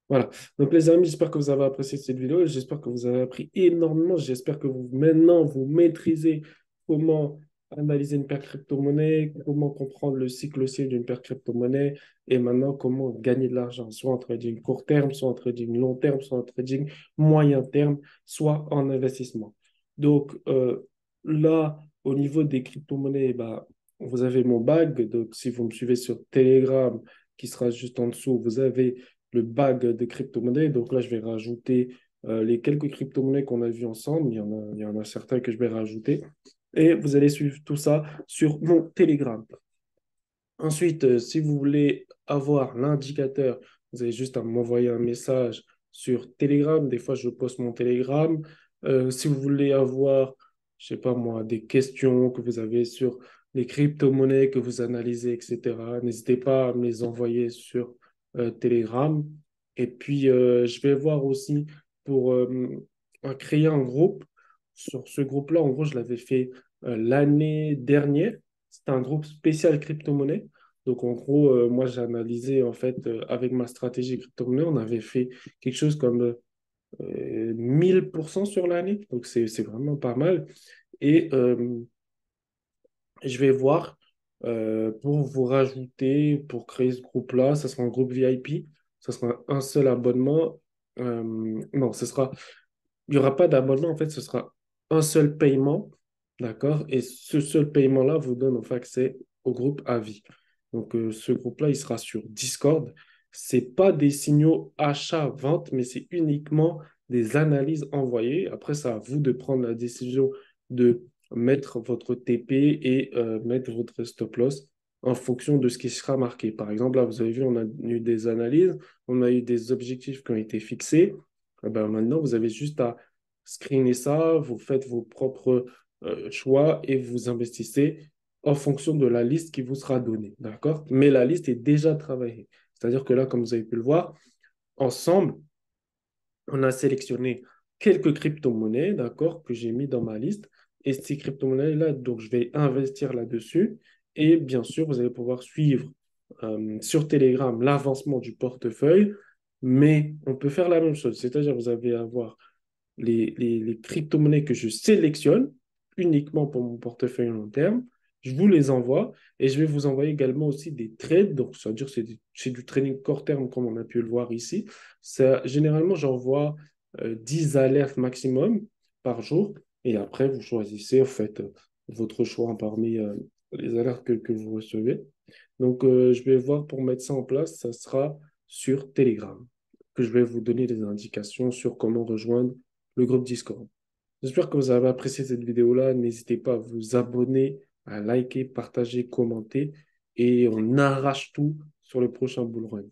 Voilà. Donc, les amis, j'espère que vous avez apprécié cette vidéo. J'espère que vous avez appris énormément. J'espère que vous, maintenant, vous maîtrisez comment analyser une paire crypto-monnaie, comment comprendre le cycle haussier d'une paire crypto-monnaie et maintenant comment gagner de l'argent, soit en trading court terme, soit en trading long terme, soit en trading moyen terme, soit en investissement. Donc, là, au niveau des crypto-monnaies, bah, vous avez mon bag. Donc, si vous me suivez sur Telegram, qui sera juste en dessous, vous avez le bag de crypto-monnaies. Donc là, je vais rajouter les quelques crypto-monnaies qu'on a vues ensemble. Il y en a certains que je vais rajouter. Et vous allez suivre tout ça sur mon Telegram. Ensuite, si vous voulez avoir l'indicateur, vous avez juste à m'envoyer un message sur Telegram. Des fois, je poste mon Telegram. Si vous voulez avoir, je sais pas moi, des questions que vous avez sur les crypto-monnaies que vous analysez, etc., n'hésitez pas à me les envoyer sur Telegram. Et puis, je vais voir aussi pour créer un groupe. Sur ce groupe-là, en gros, je l'avais fait l'année dernière. C'était un groupe spécial crypto-monnaie. Donc, en gros, moi, j'ai analysé, en fait, avec ma stratégie crypto-monnaie, on avait fait quelque chose comme 1000% sur l'année. Donc, c'est vraiment pas mal. Et je vais voir pour vous rajouter, pour créer ce groupe-là, ça sera un groupe VIP. Ça sera un seul abonnement. Non, il n'y aura pas d'abonnement, en fait, ce sera un seul paiement, d'accord? Et ce seul paiement-là vous donne enfin accès au groupe à vie. Donc, ce groupe-là, il sera sur Discord. C'est pas des signaux achat-vente, mais c'est uniquement des analyses envoyées. Après, c'est à vous de prendre la décision de mettre votre TP et mettre votre stop loss en fonction de ce qui sera marqué. Par exemple, là, vous avez vu, on a eu des analyses, on a eu des objectifs qui ont été fixés. Eh ben, maintenant, vous avez juste à screener ça, vous faites vos propres choix et vous investissez en fonction de la liste qui vous sera donnée. D'accord? Mais la liste est déjà travaillée. C'est-à-dire que là, comme vous avez pu le voir, ensemble, on a sélectionné quelques crypto-monnaies, d'accord, que j'ai mis dans ma liste. Et ces crypto-monnaies-là, donc je vais investir là-dessus. Et bien sûr, vous allez pouvoir suivre sur Telegram l'avancement du portefeuille. Mais on peut faire la même chose, c'est-à-dire vous allez avoir les crypto-monnaies que je sélectionne uniquement pour mon portefeuille long terme. Je vous les envoie et je vais vous envoyer également aussi des trades. Donc, ça veut dire que c'est du trading court terme comme on a pu le voir ici. Ça, généralement, j'envoie 10 alertes maximum par jour et après, vous choisissez en fait votre choix parmi les alertes que vous recevez. Donc, je vais voir pour mettre ça en place, ça sera sur Telegram que je vais vous donner des indications sur comment rejoindre le groupe Discord. J'espère que vous avez apprécié cette vidéo-là. N'hésitez pas à vous abonner, à liker, partager, commenter et on arrache tout sur le prochain bull run.